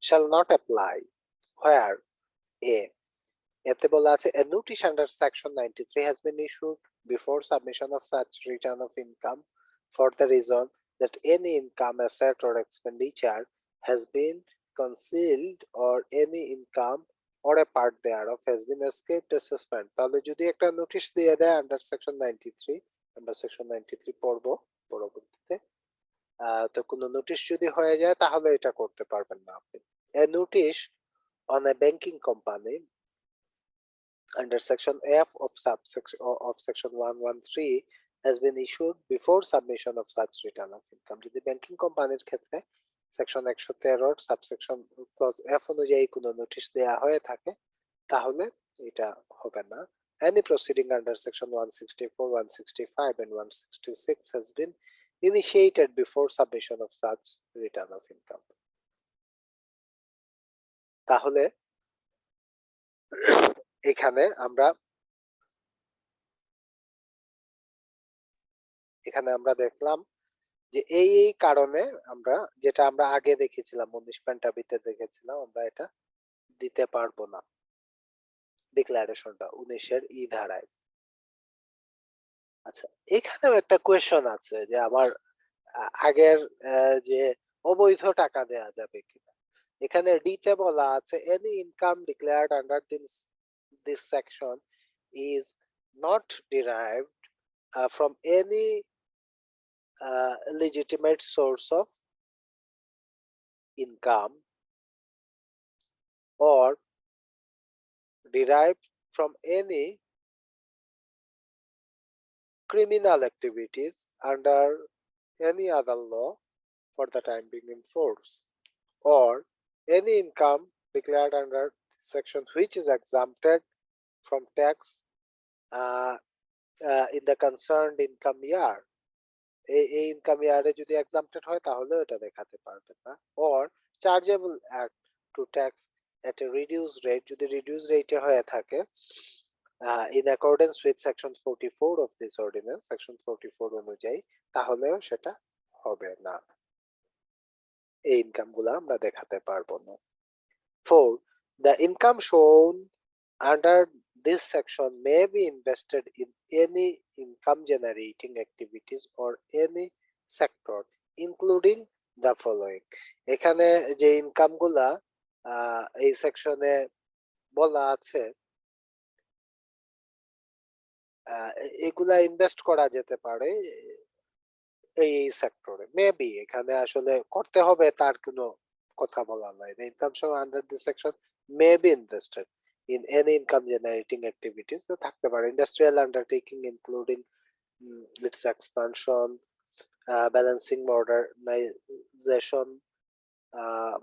shall not apply where a এতে বলা আছে a notice under section 93 has been issued before submission of such return of income for the reason that any income, asset or expenditure has been concealed or any income or a part thereof has been escaped assessment. তাহলে যদি একটা notice দিয়ে দেয় under section 93, আমরা section 93 পড়বো পরবর্তীতে, তো কোনো নোটিশ যদি হয়ে যায় তাহলে এটা করতে পারবেন না আপনি। a notice on a banking company under section F of section 113 has been issued before submission of such return of income. যদি ব্যাংকিং কোম্পানির ক্ষেত্রে সেকশন 113 সাবসেকশন ক্লজ F অনুযায়ী কোনো নোটিশ দেয়া হয়ে থাকে তাহলে এটা হবে না। Any proceeding under section 164, 165 and 166 has been initiated before submission of such return of income. তাহলে এখানে আমরা দেখলাম যে এই কারণে আমরা যেটা আমরা আগে দেখেছিলাম 19 পেন্টাবিতে দেখেছিলাম আমরা এটা দিতে পারবো না ডিক্লারেশনটা 19 এর ই ধারায়। আচ্ছা, এখানেও একটা কোয়েশ্চন আছে যে আমার আগের যে অবৈধ টাকা দেয়া যাবে কিনা। এখানে ডি তে বলা আছে any income declared under this section is not derived from any legitimate source of income or derived from any criminal activities under any other law for the time being in force, or any income declared under section which is exempted from tax in the concerned income year. এই income ইয়ারে যদি এক্সাম্পটেড হয় তাহলে এটা দেখাতে পারবেন না। or chargeable act to tax at a reduced rate, যদি রিডিউস রেটে হয়ে থাকে in accordance with section 44 of this ordinance, section 44 অনুযায়ী, তাহলেও সেটা হবে না, এই ইনকাম গুলা আমরা দেখাতে পারবো না। 4. The income shown under this section may be invested in any income generating activities or any sector including the following. এখানে যে ইনকাম গুলা এই সেকশনে বলা আছে এগুলা ইনভেস্ট করা যেতে পারে এই সেক্টরে। মেবি এখানে আসলে করতে হবে তার কোনো কথা বলা নাই। The income shown under this section may be invested in any income generating activities, তো থাকতে পারে industrial undertaking including its expansion, balancing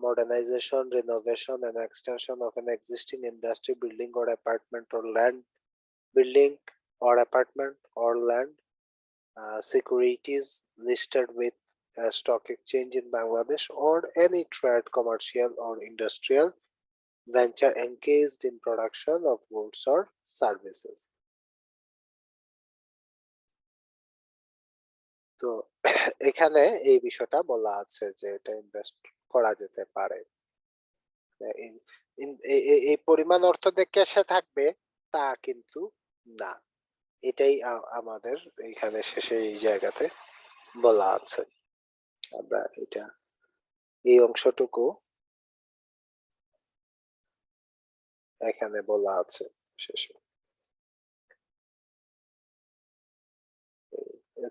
modernization, renovation and extension of an existing industry building or apartment or land, building or apartment or land, securities listed with a stock exchange in Bangladesh, or any trade, commercial or industrial venture engaged in production of goods or services. তো এখানে এই বিষয়টা বলা আছে যে এটা invest করা যেতে পারে। এই পরিমাণ অর্থ যে ক্যাশে থাকবে তা কিন্তু না, এটাই আমাদের এখানে শেষে এই জায়গাতে বলা আছে। আমরা এটা এই অংশটুকু এখানে বলা আছে শেষে।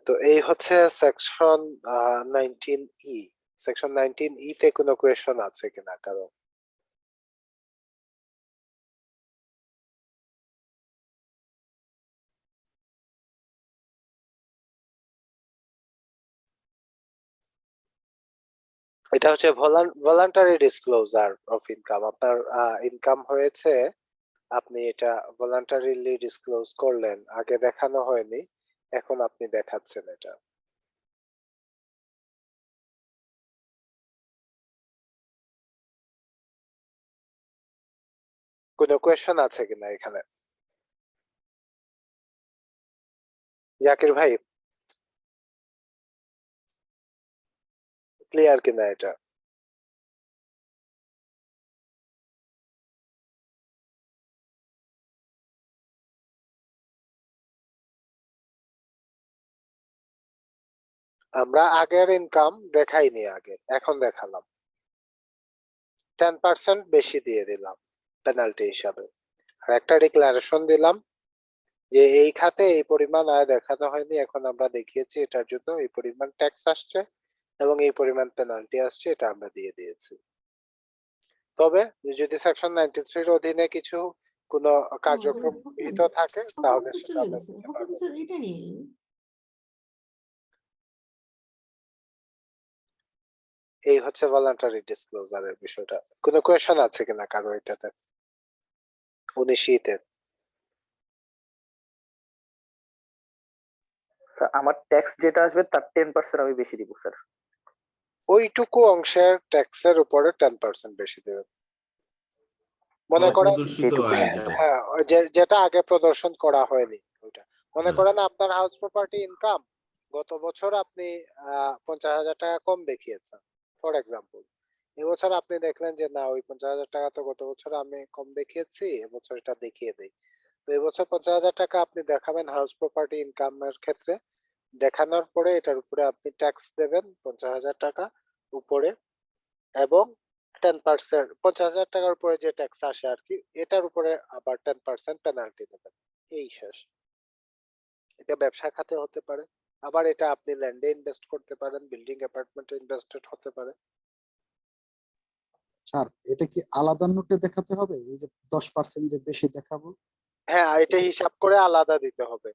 তো এই হচ্ছে সেকশন 19E। সেকশন 19E তে কোনো কোয়েশ্চন আছে কিনা কারো? এটা হচ্ছে ভলান্টারি ডিসক্লোজার অফ ইনকাম। আপনার ইনকাম হয়েছে, আপনি এটা ভলান্টারিলি ডিসক্লোজ করলেন, আগে দেখানো হয়নি, এখন আপনি দেখাচ্ছেন এটা। কোনো কোয়েশ্চন আছে কিনা এখানে? জাকির ভাই ক্লিয়ার কিনা এটা? আমরা আগের ইনকাম দেখাইনি আগে, এখন দেখালাম। 10% বেশি দিয়ে দিলাম পেনাল্টি হিসাবে, আর একটা ডিক্লারেশন দিলাম যে এই খাতে এই পরিমাণ আয় দেখানো হয়নি, এখন আমরা দেখিয়েছি এটার জন্য এই পরিমাণ ট্যাক্স আসছে এবং এই পরিমাণ পেনাল্টি আসছে, এটা আমরা দিয়ে দিয়েছি। তবে যদি সেকশন 93 এর অধীনে কিছু কোনো কার্যক্রম গৃহীত থাকে তাহলে সেটা আমরা দিতে পারবো। এই হচ্ছে ভলান্টারি ডিসক্লোজারের বিষয়টা। কোনো কোয়েশ্চন আছে কিনা কারো এটাতে? 19 আমার ট্যাক্স যেটা আসবে তার 10% আমি বেশি দিব স্যার। ওইটুকু অংশের ট্যাক্সের উপরে 10% বেশি দেবেন। মনে করেন অপ্রদর্শিত আয় যেটা। হ্যাঁ, যেটা আগে প্রদর্শন করা হয়নি ওইটা। মনে করেন আপনার হাউস প্রপার্টি ইনকাম গত বছর আপনি 50,000 টাকা কম দেখিয়েছেন ফর এক্সাম্পল। এবছর আপনি দেখলেন যে না, ওই 50,000 টাকা তো গত বছর আমি কম দেখিয়েছি, এবছর এটা দেখিয়ে দেই। তো এবছর 50,000 টাকা আপনি দেখাবেন হাউস প্রপার্টি ইনকামের ক্ষেত্রে। দেখানোর পরে এটার উপরে আপনি ট্যাক্স দেবেন 50,000 টাকা উপরে, এবং 10%, 50,000 টাকার উপরে যে ট্যাক্স আসে আর কি, এটার উপরে আবার 10% পেনাল্টি দেবেন। এই শেষ। এটা ব্যবসা খাতে হতে পারে, আবার এটা আপনি ল্যান্ডে ইনভেস্ট করতে পারেন, বিল্ডিং অ্যাপার্টমেন্টে ইনভেস্টেড হতে পারে। স্যার এটা কি আলাদা নোটে দেখাতে হবে, এই যে 10% যে বেশি দেখাবো? হ্যাঁ, এটা হিসাব করে আলাদা দিতে হবে।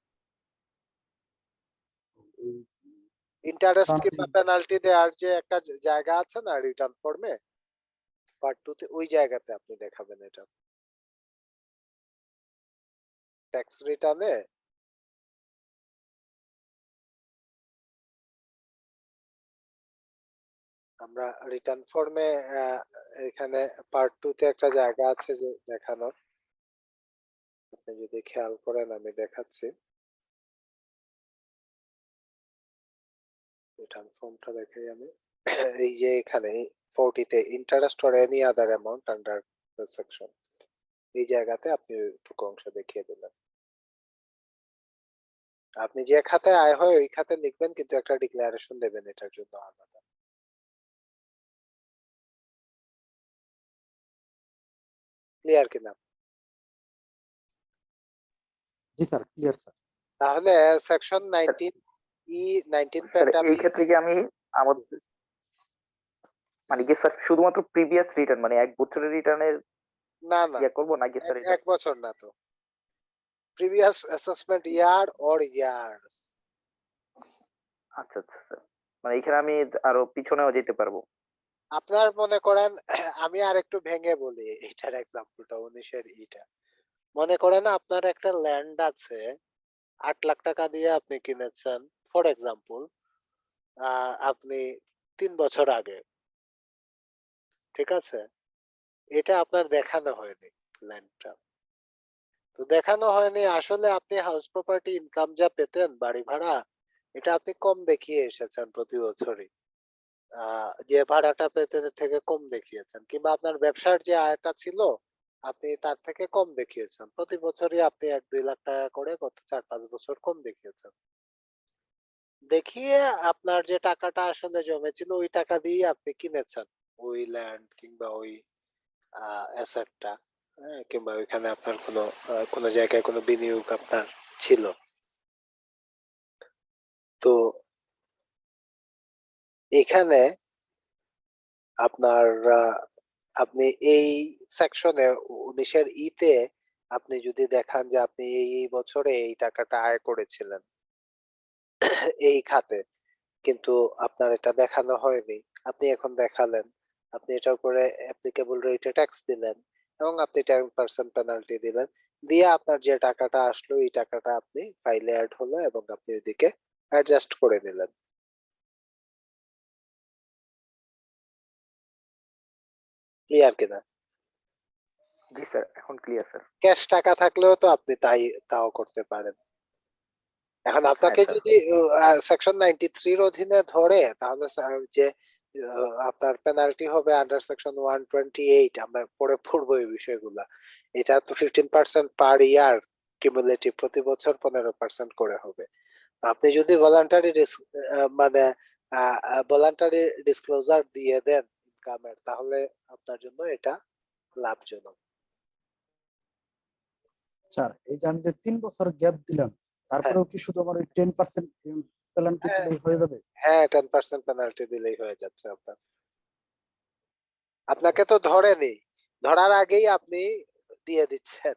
ইন্টারেস্ট কারণ কিংবা পেনাল্টি দেওয়ার যে একটা জায়গা আছে না রিটার্ন ফর্মে, পার্ট 2 তে ওই জায়গাতে আপনি দেখাবেন এটা। ট্যাক্স রিটার্নে আমরা রিটার্ন ফর্মে এখানে পার্ট 2 তে একটা জায়গা আছে যে দেখানোর, আপনি যদি খেয়াল করেন আমি দেখাচ্ছি। রিটার্ন ফর্মটা দেখাই আমি। এই যে এখানে 40 তে interest or any other amount under the section, এই জায়গাতে আপনি ওইটুকু অংশ দেখিয়ে দিলেন। আপনি যে খাতে আয় হয় ওই খাতে লিখবেন, কিন্তু একটা ডিক্লারেশন দেবেন এটার জন্য আলাদা। ক্লিয়ার কিনা? জি স্যার, ক্লিয়ার স্যার। তাহলে সেকশন 19 ই 19 স্যার প্যাটা এই ক্ষেত্রে কি আমি আমার মানে কি স্যার শুধুমাত্র প্রিভিয়াস রিটার্ন মানে 1 বছরের রিটার্নের না না, ইয়ে করবো নাকি স্যার এটা? এক বছর না তো, previous assessment year or years. আচ্ছা আচ্ছা স্যার, মানে এখানে আমি আরো পিছনেও যেতে পারবো? আপনার মনে করেন, আমি আর একটু ভেঙে বলি এটার এক্সাম্পলটা 19 এর ইটা। মনে করেন আপনার একটা ল্যান্ড আছে, 8 লাখ টাকা দিয়ে আপনি কিনেছেন ফর এক্সাম্পল, আপনি 3 বছর আগে, ঠিক আছে? এটা আপনার দেখানো হয়নি ল্যান্ডটা। তো দেখানো হয়নি, আসলে আপনি হাউস প্রপার্টি ইনকাম যা পেতেন বাড়ি ভাড়া, এটা আপনি কম দেখিয়ে এসেছেন প্রতি বছরই। যে ভাড়াটা পেতেন এর থেকে কম দেখিয়েছেন, কিংবা আপনার ব্যবসার যে আয়টা ছিল আপনি তার থেকে কম দেখিয়েছেন। প্রতি বছরই আপনি 1-2 লাখ টাকা করে গত 4-5 বছর কম দেখিয়েছেন। দেখিয়ে আপনার যে টাকাটা আসলে জমেছিল ওই টাকা দিয়ে আপনি কিনেছেন ওই ল্যান্ড কিংবা ওই অ্যাসেটটা, হ্যাঁ, কিংবা ওইখানে আপনার কোনো জায়গায় কোনো বিনিয়োগ আপনার ছিল। তো এখানে আপনার আপনি এই সেকশনে 19 এর তে আপনি যদি দেখান যে আপনি এই বছরে এই টাকাটা আয় করেছিলেন এই খাতে, কিন্তু আপনার এটা দেখানো হয়নি, আপনি এখন দেখালেন, আপনি এটার উপরে অ্যাপ্লিকেবল রেটে ট্যাক্স দিলেন এবং আপনি 10% পেনাল্টি দিলেন, দিয়ে আপনার যে টাকাটা আসলো এই টাকাটা আপনি ফাইলে অ্যাড হলো এবং আপনি ওইদিকে অ্যাডজাস্ট করে নিলেন। ক্লিয়ার কিনা? জি স্যার, এখন ক্লিয়ার স্যার। ক্যাশ টাকা থাকলেও তো আপনি তাও করতে পারেন। এখন হ্যাঁ আপনাকে স্যার। যদি সেকশন 93 এর অধীনে ধরে, তাহলে যে আপনার পেনাল্টি হবে আন্ডার সেকশন 128, আমরা পরে পড়বো এই বিষয়গুলা। এটা তো 15% পার ইয়ার কিউমুলেটিভ, প্রতি বছর 15% করে হবে। আপনি যদি ভলান্টারি মানে ভলান্টারি ডিসক্লোজার দিয়ে দেন ইনকামের, তাহলে আপনার জন্য এটা লাভজনক। স্যার এই যে আমি যে 3 বছর গ্যাপ দিলাম, হ্যাঁ তারপরেও কি শুধু আমার ওই 10% পেনাল্টি হ্যাঁ দিলেই হয়ে যাবে? হ্যাঁ, 10% পেনাল্টি দিলেই হয়ে যাচ্ছে আপনার। আপনাকে তো ধরেনি, ধরার আগেই আপনি দিয়ে দিচ্ছেন।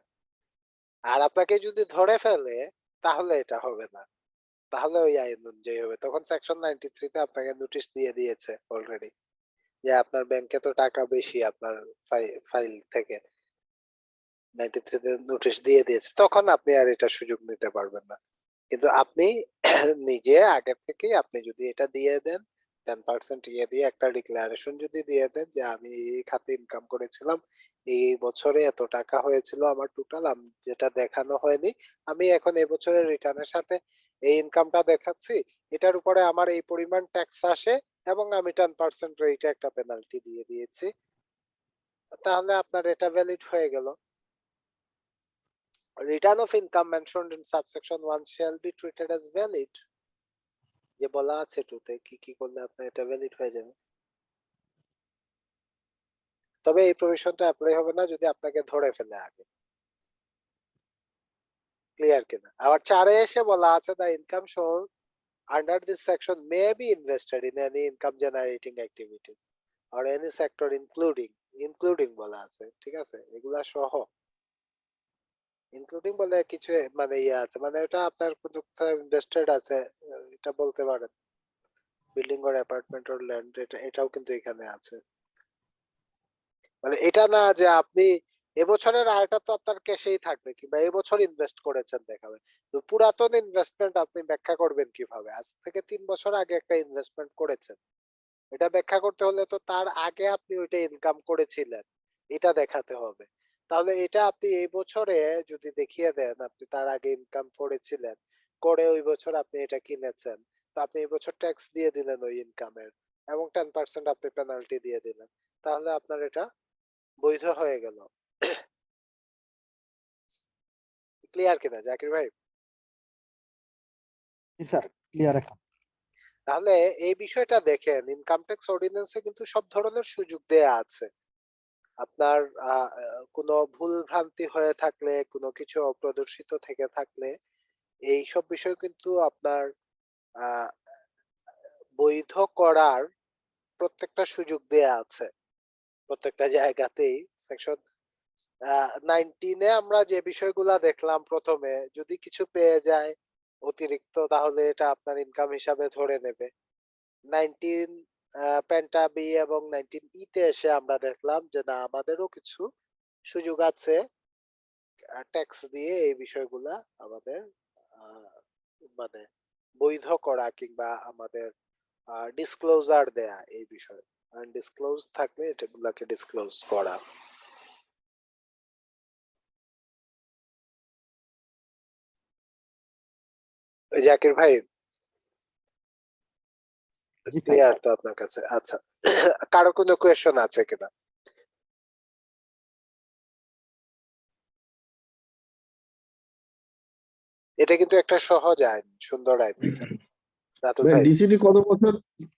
আর আপনাকে যদি ধরে ফেলে তাহলে এটা হবে না, তাহলে ওই আইন অনুযায়ী হবে। তখন সেকশন 93 তে আপনাকে নোটিশ দিয়ে দিয়েছে অলরেডি যে আপনার ব্যাংকে তো টাকা বেশি আপনার ফাইল থেকে, 93 তে নোটিশ দিয়ে দিয়েছে, তখন আপনি আর এটা সুযোগ নিতে পারবেন না। কিন্তু আপনি নিজে আগে থেকেই আপনি যদি এটা দিয়ে দেন, 10% ইয়ে দিয়ে একটা ডিক্লারেশন যদি দিয়ে দেন যে আমি এই খাতে ইনকাম করেছিলাম, এই বছরে এত টাকা হয়েছিল আমার টোটাল, যেটা দেখানো হয়নি, আমি এখন এই বছরের রিটার্নের সাথে এই ইনকামটা দেখাচ্ছি, এটার উপরে আমার এই পরিমাণ ট্যাক্স আসে এবং আমি 10% রেটে একটা পেনাল্টি দিয়ে দিয়েছি, তাহলে আপনার এটা ভ্যালিড হয়ে গেল। Return of income mentioned in subsection 1 shall be treated as valid, যে বলা আছে টুতে কি কি করলে আপনার এটা ভ্যালিড হয়ে যাবে। তবে এই প্রভিশনটা অ্যাপ্লাই হবে না যদি আপনাকে ধরে ফেলে আগে। ক্লিয়ার কিনা? আবার 4 এ এসে বলা আছে the income shown under this section may be invested in any income generating activity or any sector including বলা আছে, ঠিক আছে? এগুলা সহ ইনক্লুডিং বলে কিছু মানে ইয়ে আছে, মানে এটা আপনার কোথাও ইনভেস্টেড আছে, এটা বলতে পারেন। Building or apartment or land, এটাও কিন্তু এখানে আছে। মানে এটা না যে আপনি এবছরের আয়টা তো আপনার ক্যাশেই থাকবে কিংবা এবছর ইনভেস্ট করেছেন দেখাবে, তো পুরাতন ইনভেস্টমেন্ট আপনি ব্যাখ্যা করবেন কিভাবে? আজ থেকে 3 বছর আগে একটা ইনভেস্টমেন্ট করেছেন, এটা ব্যাখ্যা করতে হলে তো তার আগে আপনি ওইটা ইনকাম করেছিলেন, এটা দেখাতে হবে। তাহলে এটা আপনি এই বছরে যদি দেখিয়ে দেন আপনি তার আগে ইনকাম করেছিলেন, করে ওই বছর আপনি এটা কিনেছেন, তো আপনি এই বছর ট্যাক্স দিয়ে দিলেন ওই ইনকামের এবং 10% আপনি পেনাল্টি দিয়ে দিলেন, তাহলে আপনার এটা বৈধ হয়ে গেল। ক্লিয়ার কিনা জাকির ভাই? জি স্যার, ক্লিয়ার এখন। তাহলে এই বিষয়টা দেখেন, ইনকাম ট্যাক্স অর্ডিন্যান্সে কিন্তু সব ধরনের সুযোগ দেয়া আছে। আপনার কোনো ভুল ভ্রান্তি হয়ে থাকলে, কোনো কিছু অপ্রদর্শিত থেকে থাকলে এইসব বিষয় কিন্তু আপনার আহ, বৈধ করার প্রত্যেকটা সুযোগ দেয়া আছে প্রত্যেকটা জায়গাতেই। সেকশন 19-এ আমরা যে বিষয়গুলা দেখলাম প্রথমে, যদি কিছু পেয়ে যায় অতিরিক্ত তাহলে এটা আপনার ইনকাম হিসাবে ধরে নেবে। 19 পেন্টা বি এবং 19 তে এসে আমরা দেখলাম যে না, আমাদেরও কিছু সুযোগ আছে ট্যাক্স দিয়ে এই বিষয়গুলা আমাদের আহ, মানে বৈধ করা কিংবা আমাদের ডিসক্লোজার দেয়া এই বিষয়ে। ডিসক্লোজ থাকলে এটাগুলাকে ডিসক্লোজ করা। ওই জাকির ভাই, জি স্যার। ক্লিয়ার তো আপনার কাছে? আচ্ছা, কারো কোনো কোয়েশ্চন আছে কিনা? এটা কিন্তু একটা সহজ আইন, সুন্দর আইন এটা। রাতুল ভাই,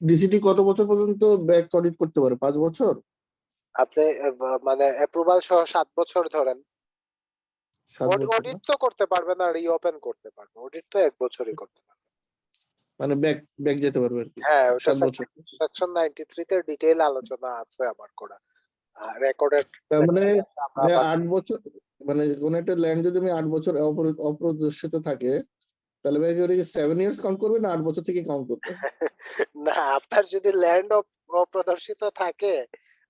ডিসিটি কত বছর পর্যন্ত ব্যাক অডিট করতে পারে? 5 বছর? আপনি মানে অ্যাপ্রুভাল সহ 7 বছর ধরেন। 7 বছর অডিট না? তো করতে পারবে না, রিওপেন করতে পারবে। অডিট তো 1 বছরই করতে পারবে। মানে ব্যাক যেতে পারবে আর কি। হ্যাঁ, ওটা 7 বছর। সেকশন 93 তে ডিটেইল আলোচনা আছে আমার করা। রেকর্ডেড তার মানে আমরা আবার 8 বছর, মানে কোন একটা ল্যান্ড যদি আমি 8 বছর অপ্রদর্শিত থাকে, তাহলে ভাই ওটা কি 7 ইয়ার্স কাউন্ট করবে না 8 বছর থেকে কাউন্ট করবে? না, আপনার যদি ল্যান্ড অপ্রদর্শিত থাকে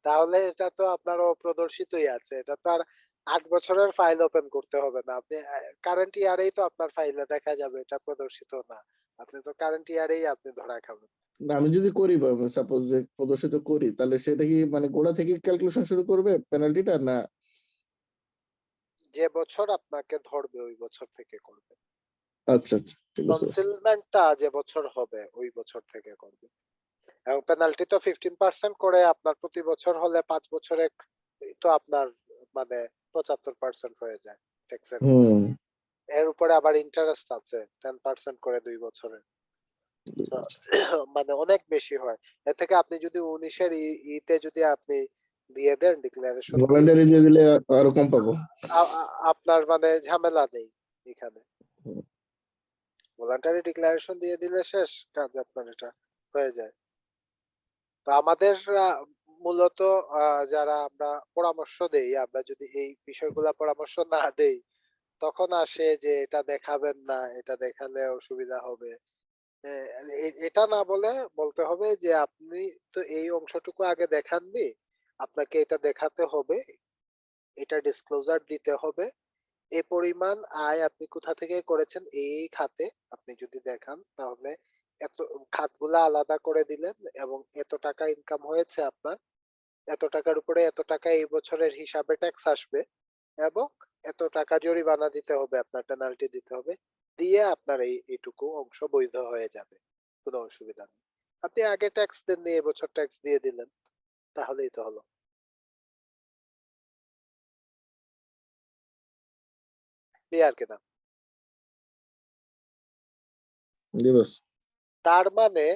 তাহলে এটা তো আপনার অপ্রদর্শিতই আছে, এটা তো আর 8 বছরের ফাইল ওপেন করতে হবে না। আপনি কারেন্ট ইয়ারেই তো আপনার ফাইলে দেখা যাবে এটা প্রদর্শিত না, আপনি তো কারেন্ট ইয়ারেই আপনি ধরা খাবেন। না, আমি যদি করি, সাপোজ যে প্রদর্শিত করি, তাহলে সেটা কি মানে গোড়া থেকে ক্যালকুলেশন শুরু করবে পেনাল্টিটা, না? যে বছর আপনাকে ধরবে ওই বছর থেকে করবে। আচ্ছা আচ্ছা, ঠিক আছে। কনসিলমেন্টটা যে বছর হবে ওই বছর থেকে করবে। এবং পেনাল্টি তো 15% করে, আপনার প্রতি বছর হলে 5 বছরে তো আপনার মানে 75% হয়ে যায় ট্যাক্সের। হুম। এর উপরে আবার ইন্টারেস্ট আছে 10% করে 2 বছরে। তো মানে অনেক বেশি হয়। এর থেকে আপনি যদি 19-এর ইতে যদি আপনি দিয়ে দেন ডিক্লারেশন, ভলান্টারি দিয়ে দিলে আরো কম পাবো। আপনার মানে ঝামেলা নেই এখানে। হুম। ভলান্টারি ডিক্লারেশন দিয়ে দিলে শেষ কাজ, আপনার এটা হয়ে যায়। তো আমাদের মূলত যারা আমরা পরামর্শ দেই, আমরা যদি এই বিষয়গুলা পরামর্শ না দেই তখন আসে যে এটা দেখাবেন না, এটা দেখালে অসুবিধা হবে। এটা না বলে বলতে হবে যে আপনি তো এই অংশটুকু আগে দেখাননি, আপনাকে এটা দেখাতে হবে, এটা ডিসক্লোজার দিতে হবে। এই পরিমাণ আয় আপনি কোথা থেকে করেছেন এই খাতে আপনি যদি দেখান তাহলে এত খাতগুলা আলাদা করে দিলেন এবং এত টাকা ইনকাম হয়েছে আপনার, এত টাকার উপরে এত টাকা এই বছরের হিসাবে ট্যাক্স আসবে এবং এত টাকা জরিমানা দিতে হবে, আপনার পেনাল্টি দিতে হবে, দিয়ে আপনার এইটুকু অংশ বৈধ হয়ে যাবে, কোনো অসুবিধা নেই। আপনি আগে ট্যাক্স দেননি, এবছর ট্যাক্স দিয়ে দিলেন, তাহলেই তো হলো। ক্লিয়ার কিনা? দিবস। তার মানে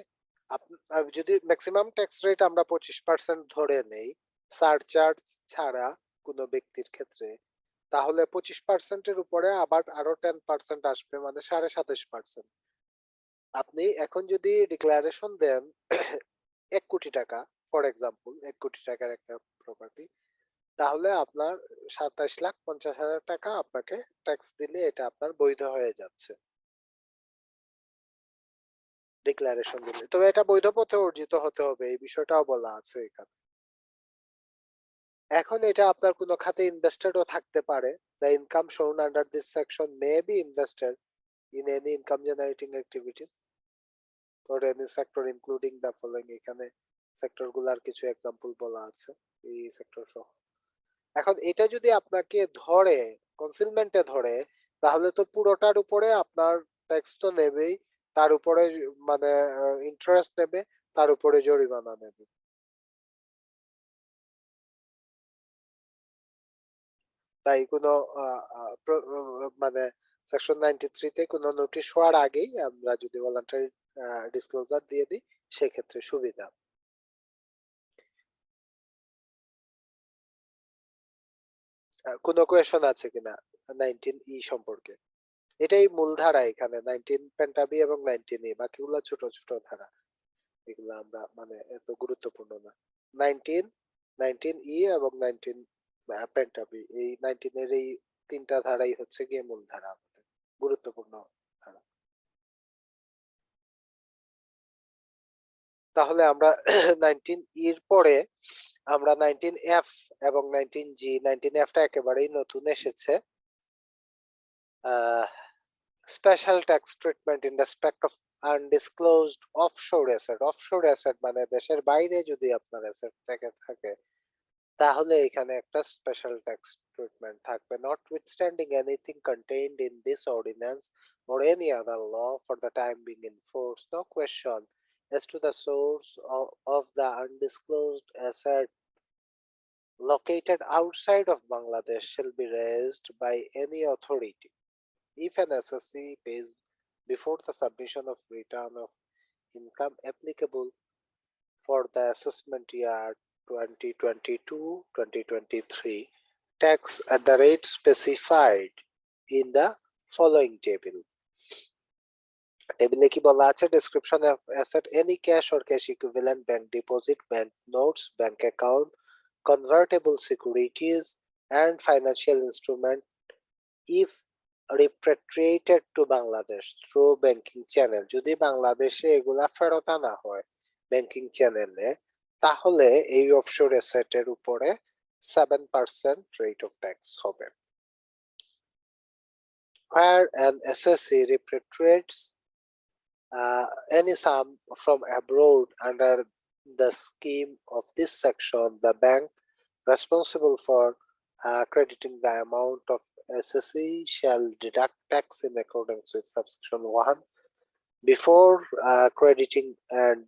যদি ম্যাক্সিমাম ট্যাক্স রেট আমরা 25% ধরে নেই, সারচার্জ ছাড়া কোনো ব্যক্তির ক্ষেত্রে, তাহলে 25% উপরে আবার আরো 10% আসবে, মানে 27.5%। আপনি এখন যদি ডিক্লারেশন দেন 1 কোটি টাকা, ফর এক্সাম্পল 1 কোটি টাকার একটা প্রপার্টি, তাহলে আপনার 27,50,000 টাকা আপনাকে ট্যাক্স দিলে এটা আপনার বৈধ হয়ে যাচ্ছে ডিক্লারেশন দিলে। তবে এটা বৈধ পথে অর্জিত হতে হবে, এই বিষয়টাও বলা আছে এখানে। এখন এটা আপনার কোনো খাতে ইনভেস্টেডও থাকতে পারে। দ্য ইনকাম শোন under this section may be invested in any income generating activities for any sector including the following. এখানে সেক্টর গুলার কিছু এক্সাম্পল বলা আছে এই সেক্টর সহ। এখন এটা যদি আপনাকে ধরে, কনসিলমেন্টে ধরে, তাহলে তো পুরোটার উপরে আপনার ট্যাক্স তো নেবেই, তার উপরে মানে ইন্টারেস্ট নেবে, তার উপরে জরিমানা নেবে। তাই কোনো মানে সেকশন 93 তে কোনো নোটিশ হওয়ার আগেই আমরা যদি ভলান্টারি ডিসক্লোজার দিয়ে দিই সেক্ষেত্রে সুবিধা। কোনো কোয়েশন আছে কিনা 19E সম্পর্কে? এটাই মূল ধারা এখানে, 19 পেন্টাবি এবং 19E, বাকিগুলো ছোট ছোট ধারা, এগুলো আমরা মানে এত গুরুত্বপূর্ণ না। 19E এবং 19 পেন্টাবি, এই 19 এর এই তিনটা ধারাই হচ্ছে গিয়ে মূল ধারা, আমাদের গুরুত্বপূর্ণ ধারা। তাহলে আমরা 19E এর পরে আমরা 19F এবং 19G, 19F টা একেবারেই নতুন এসেছে। Special tax treatment in respect of undisclosed offshore asset. Offshore asset মানে দেশের বাইরে যদি আপনার অ্যাসেট থেকে থাকে, তাহলে এখানে একটা স্পেশাল ট্যাক্স ট্রিটমেন্ট থাকবে। Notwithstanding anything contained in this ordinance or any other law for the time being in force, no question as to the source of the undisclosed asset located outside of Bangladesh shall be raised by any authority if an assessee pays before the submission of return of income applicable for the assessment year 2022-2023 tax at the rate specified in the following table. টেবিলে কি বলা আছে? Description of asset, any cash or cash equivalent, bank deposit, bank notes, bank account, convertible securities and financial instrument if repatriated to Bangladesh through banking channel. যদি বাংলাদেশে এগুলা ফেরত আনা হয় ব্যাংকিং চ্যানেলে, তাহলে এই অফশোর অ্যাসেটের উপরে 7% রেট অফ ট্যাক্স হবে। Where an assessee repatriates any sum from abroad under the scheme of this section, the bank responsible for crediting the amount of assessee shall deduct tax in accordance with subsection 1 before crediting and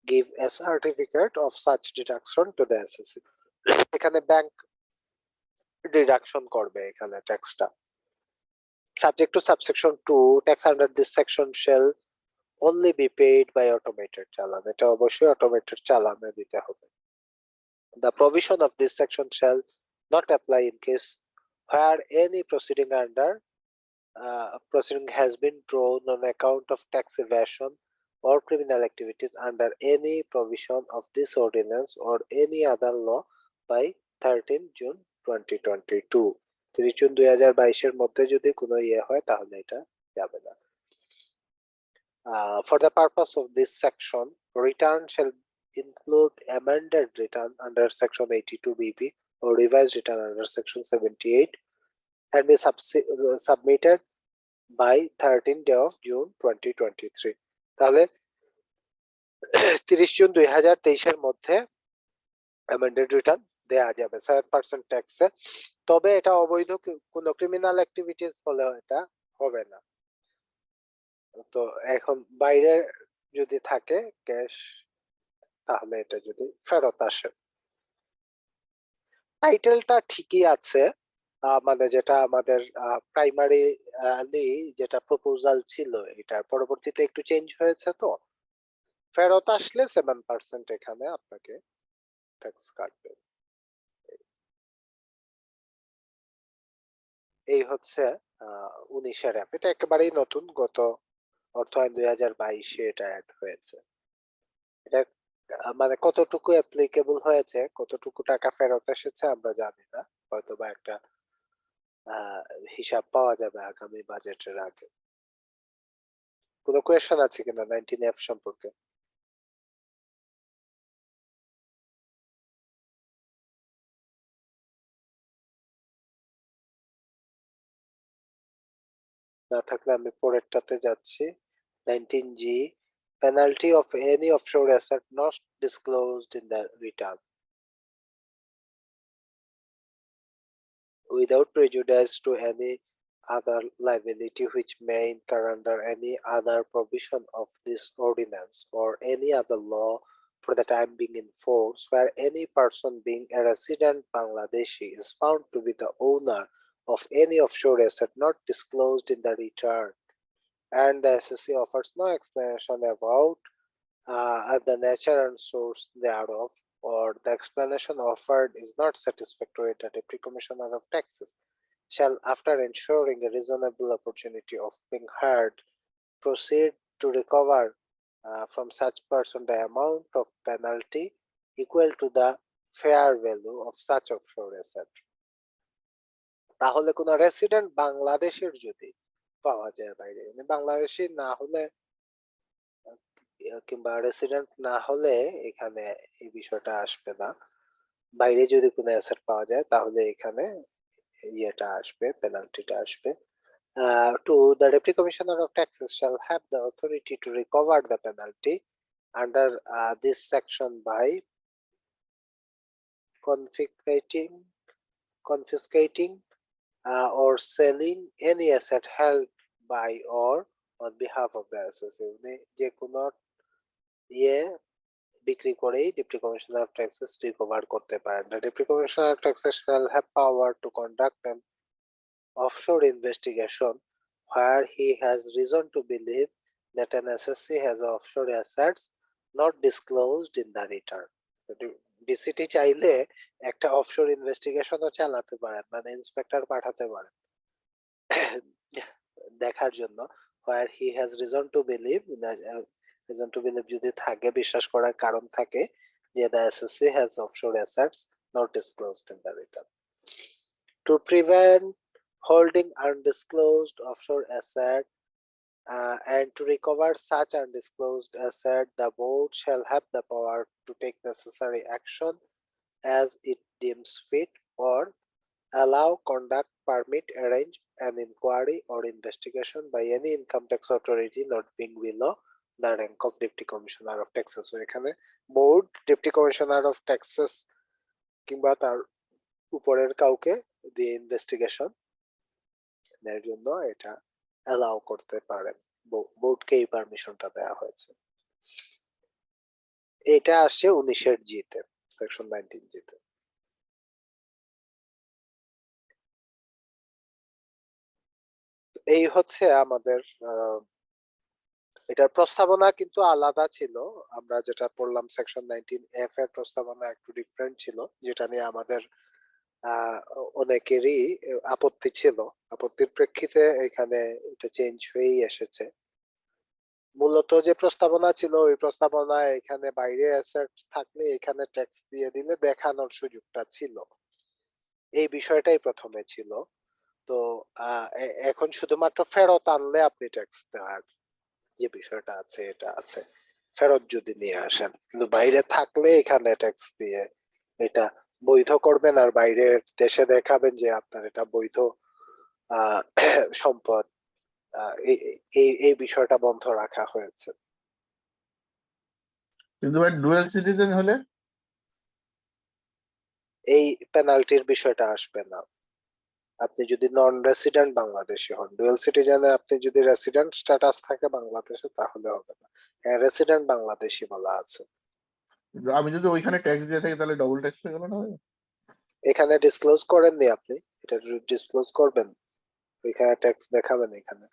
give a certificate of such deduction to the assessee. এখানে bank deduction করবে এখানে ট্যাক্সটা। Subject to subsection 2, tax under this section shall only be paid by automated চালান। এটা অবশ্যই automated চালানে দিতে হবে। The provision of this section shall not apply in case where any proceeding has been drawn on account of tax evasion or criminal activities under any provision of this ordinance or any other law by 13 June 2022. 30 June 2022 এর মধ্যে যদি কোনো হয় তাহলে এটা যাবে না। For the purpose of this section, return shall include amended return under section 82 BB or revised return under section 78 and be submitted by 13th day of June 2023. তাহলে 30 জুন 2023 এর মধ্যে amended return দেয়া যাবে 7% ট্যাক্সে। তবে এটা অবৈধ কোনো ক্রিমিনাল অ্যাক্টিভিটিস হলে এটা হবে না। তো এখন বাইরে যদি থাকে ক্যাশ, তাহলে এটা যদি ফেরত আসে। টাইটেলটা ঠিকই আছে, মানে যেটা আমাদের প্রাইমারি যেটা প্রপোজাল ছিল এটার পরবর্তীতে একটু চেঞ্জ হয়েছে। তো ফেরত আসলে 7% এখানে আপনাকে ট্যাক্স কাটবে। এই হচ্ছে 19-এর অ্যাপ। এটা একেবারেই নতুন, গত অর্থায়ন 2022-এ এটা অ্যাড হয়েছে। এটা মানে কতটুকু অ্যাপ্লিকেবল হয়েছে, কতটুকু টাকা ফেরত এসেছে আমরা জানি না, হয়তোবা একটা হিসাব পাওয়া যাবে আগামী বাজেটের আগে। কোনো কোয়েশ্চেন আছে কিনা 19F সম্পর্কে? না থাকলে আমি পরেরটাতে যাচ্ছি। 19G, penalty of any offshore asset not disclosed in the return without prejudice to any other liability which may incur under any other provision of this ordinance or any other law for the time being in force, where any person being a resident Bangladeshi is found to be the owner of any offshore asset not disclosed in the return, and the SSC offers no explanation about the nature and source thereof, or the explanation offered is not satisfactory, the Deputy Commissioner of Taxes shall, after ensuring a reasonable opportunity of being heard, proceed to recover from such person the amount of penalty equal to the fair value of such offshore asset. তাহলে কোন resident বাংলাদেশের যদি পাওয়া যায় বাইরে, বাংলাদেশি না হলে কিংবা রেসিডেন্ট না হলে এখানে এই বিষয়টা আসবে না। বাইরে যদি কোনো অ্যাসেট পাওয়া যায় তাহলে এখানে ইয়েটা আসবে, পেনাল্টিটা আসবে। To the Deputy Commissioner of Taxes shall have the authority to recover the penalty under this section by confiscating or selling any asset held by or on behalf of the association, যে কোনো ইয়ে বিক্রি করেই Deputy Commissioner of Taxes recover করতে পারেন। The Deputy Commissioner of Taxes shall have power to conduct an offshore investigation where he has reason to believe that an SSC has offshore assets not disclosed in the return. ডিসিটি চাইলে একটা offshore ইনভেস্টিগেশনও চালাতে পারেন, মানে inspector পাঠাতে পারেন দেখার জন্য, where he has reason to believe যদি থাকে, বিশ্বাস করার কারণ থাকে যে the SSC has offshore assets not disclosed in the return. To prevent holding undisclosed offshore asset and to recover such undisclosed asset, the board shall have the power to take necessary action as it deems fit, or allow, conduct, permit, arrange an inquiry or investigation by any income tax authority not being below the rank of Deputy Commissioner of Taxes. So এখানে board Deputy Commissioner of Taxes কিংবা তার উপরের কাউকে দিয়ে investigation এর জন্য এটা allow করতে পারেন, বোর্ডকে এই পারমিশনটা দেওয়া হয়েছে। এটা আসছে 19-এর জিতে, সেকশন 19 জিতে। এই হচ্ছে আমাদের এটার প্রস্তাবনা কিন্তু আলাদা ছিল। আমরা যেটা পড়লাম সেকশন 19F এর প্রস্তাবনা একটু ডিফারেন্ট ছিল, যেটা নিয়ে আমাদের অনেকেরই আপত্তি ছিল। আপত্তির প্রেক্ষিতে এখানে এটা চেঞ্জ হয়েই এসেছে। মূলত যে প্রস্তাবনা ছিল ওই প্রস্তাবনায় এখানে বাইরে অ্যাসেট থাকলে এখানে ট্যাক্স দিয়ে দিলে দেখানোর সুযোগটা ছিল, এই বিষয়টাই প্রথমে ছিল। তো এখন শুধুমাত্র ফেরত আনলে আপনি ট্যাক্স দেওয়ার যে বিষয়টা আছে এটা আছে, ফেরত যদি নিয়ে আসেন, কিন্তু বাইরে থাকলে এখানে ট্যাক্স দিয়ে এটা বৈধ করবেন আর বাইরের দেশে দেখাবেন যে আপনার এটা বৈধ সম্পদ, এই বিষয়টা বন্ধ রাখা হয়েছে। কিন্তু ভাই ডুয়াল সিটিজেন হলে এই পেনাল্টির বিষয়টা আসবে না। আপনি যদি নন রেসিডেন্ট বাংলাদেশি হন, ডুয়াল সিটিজেনে আপনি যদি রেসিডেন্ট স্ট্যাটাস থাকে বাংলাদেশে তাহলে হবে না। হ্যাঁ, রেসিডেন্ট বাংলাদেশি বলা আছে। আমি যদি ওইখানে ট্যাক্স দিয়ে থাকি তাহলে ডবল ট্যাক্স হয়ে গেল না? এখানে ডিসক্লোজ করেননি আপনি, এটা ডিসক্লোজ করবেন, ওইখানে ট্যাক্স দেখাবেন এখানে।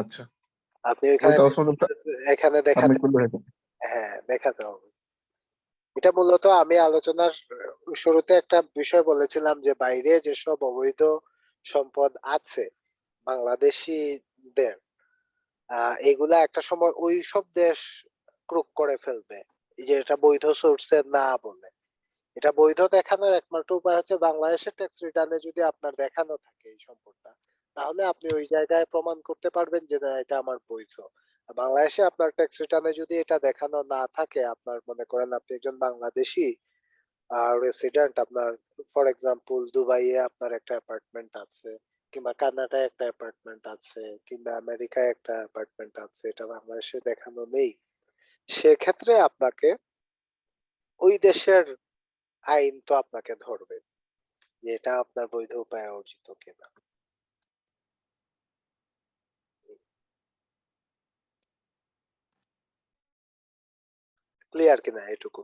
আচ্ছা, আপনি ওইখানে এখানে দেখাতে, হ্যাঁ দেখাতে হবে। এটা মূলত আমি আলোচনার শুরুতে একটা বিষয় বলেছিলাম যে বাইরে যেসব অবৈধ সম্পদ আছে বাংলাদেশিদের, এগুলা একটা সময় ওই সব দেশ ক্রুক করে ফেলবে, এই যে এটা বৈধ সোর্সের না বলে। এটা বৈধ দেখানোর একমাত্র উপায় হচ্ছে বাংলাদেশের ট্যাক্স রিটার্নে যদি আপনার দেখানো থাকে এই সম্পদটা, তাহলে আপনি ওই জায়গায় প্রমাণ করতে পারবেন যে না এটা আমার বৈধ। আর বাংলাদেশে আপনার ট্যাক্স রিটার্নে যদি এটা দেখানো না থাকে, আপনার মনে করেন আপনি একজন বাংলাদেশি রেসিডেন্ট, আপনার ফর এক্সাম্পল দুবাইয়ে আপনার একটা অ্যাপার্টমেন্ট আছে, কিংবা কানাডায় একটা অ্যাপার্টমেন্ট আছে, কিংবা আমেরিকায় একটা অ্যাপার্টমেন্ট আছে, এটা বাংলাদেশে দেখানো নেই, সেক্ষেত্রে আপনাকে ওই দেশের আইন তো আপনাকে ধরবে যে এটা আপনার বৈধ উপায়ে অর্জিত কিনা। ক্লিয়ার কিনা এটুকু?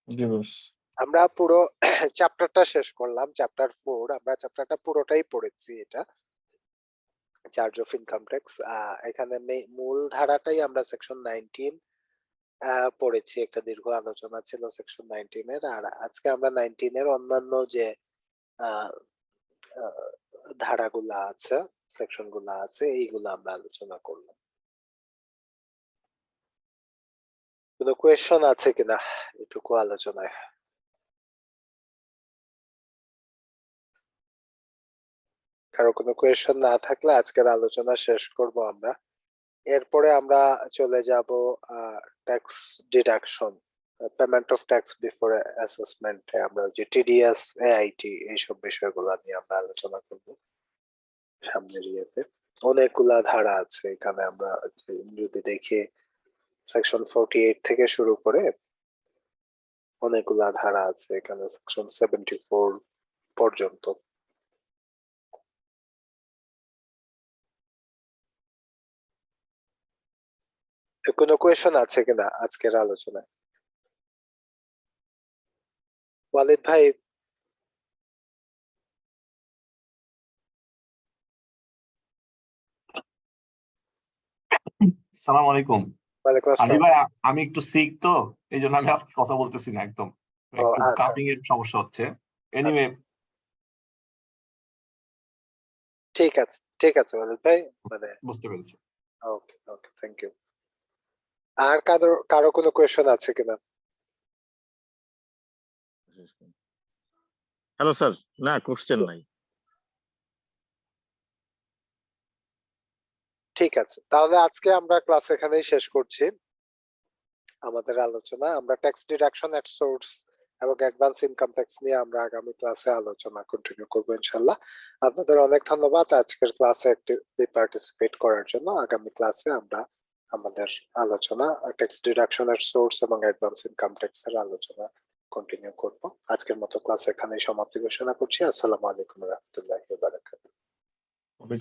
জি বস। আমরা পুরো চ্যাপ্টারটা শেষ করলাম, চ্যাপ্টার 4। আমরা চ্যাপ্টারটা পুরোটাই পড়েছি, এটা চার্জ অফ ইনকাম ট্যাক্স। এখানে মূল ধারাটাই আমরা সেকশন 19 পড়েছি, একটা দীর্ঘ আলোচনা ছিল সেকশন 19 এর। আর আজকে আমরা 19 এর অন্যান্য যে আহ, আহ, ধারাগুলা আছে, সেকশন গুলা আছে, এইগুলো আমরা আলোচনা করলাম। কোনো কোয়েশ্চন আছে কিনা এটুকু আলোচনায়? কারো কোনো কোয়েশ্চন না থাকলে আজকের আলোচনা শেষ করব আমরা। এরপরে আমরা চলে যাব tax deduction, payment of tax before অ্যাসেসমেন্টে আমরা যে টিডিএস, এআইটি এইসব বিষয়গুলো নিয়ে আমরা আলোচনা করব সামনের ইয়েতে। অনেকগুলা ধারা আছে এখানে, আমরা যদি দেখি সেকশন 48 থেকে শুরু করে অনেকগুলা ধারা আছে এখানে, সেকশন 74 পর্যন্ত। কোনো কোয়েশ্চন আছে কিনা আজকের আলোচনায়? ওয়ালিদ ভাই, সালাম আলাইকুম। ওয়ালাইকুম আলী আসসালাম। ভাই, আমি একটু সিক তো, এই জন্য আমি আজকে কথা বলতেছি না একদম, ও একটু আচ্ছা কাফিং এর সমস্যা হচ্ছে। এনিওয়ে, ঠিক আছে, ঠিক আছে ওয়ালিদ ভাই, মানে বুঝতে পেরেছি। ওকে ওকে, থ্যাংক ইউ। আর কারো কারো কোনো কোয়েশ্চন আছে কিনা? হ্যালো স্যার, না কোশ্চেন নাই। ঠিক আছে, তাহলে আজকে আমরা ক্লাস এখানেই শেষ করছি। আমাদের আলোচনা আমরা ট্যাক্স ডিডাকশন এট সোর্স এবং অ্যাডভান্স ইনকাম ট্যাক্স নিয়ে আমরা আগামী ক্লাসে আলোচনা কন্টিনিউ করব ইনশাআল্লাহ। আপনাদের অনেক ধন্যবাদ আজকের ক্লাসে অ্যাক্টিভলি পার্টিসিপেট করার জন্য। আগামী ক্লাসে আমরা আমাদের আলোচনা ট্যাক্স ডিডাকশন এট সোর্স এবং অ্যাডভান্স ইনকাম ট্যাক্স এর আলোচনা কন্টিনিউ করব। আজকের মতো ক্লাস এখানেই সমাপ্তি ঘোষণা করছি। আসসালামু আলাইকুম ওয়া রাহমাতুল্লাহি ওয়া বারাকাতুহু।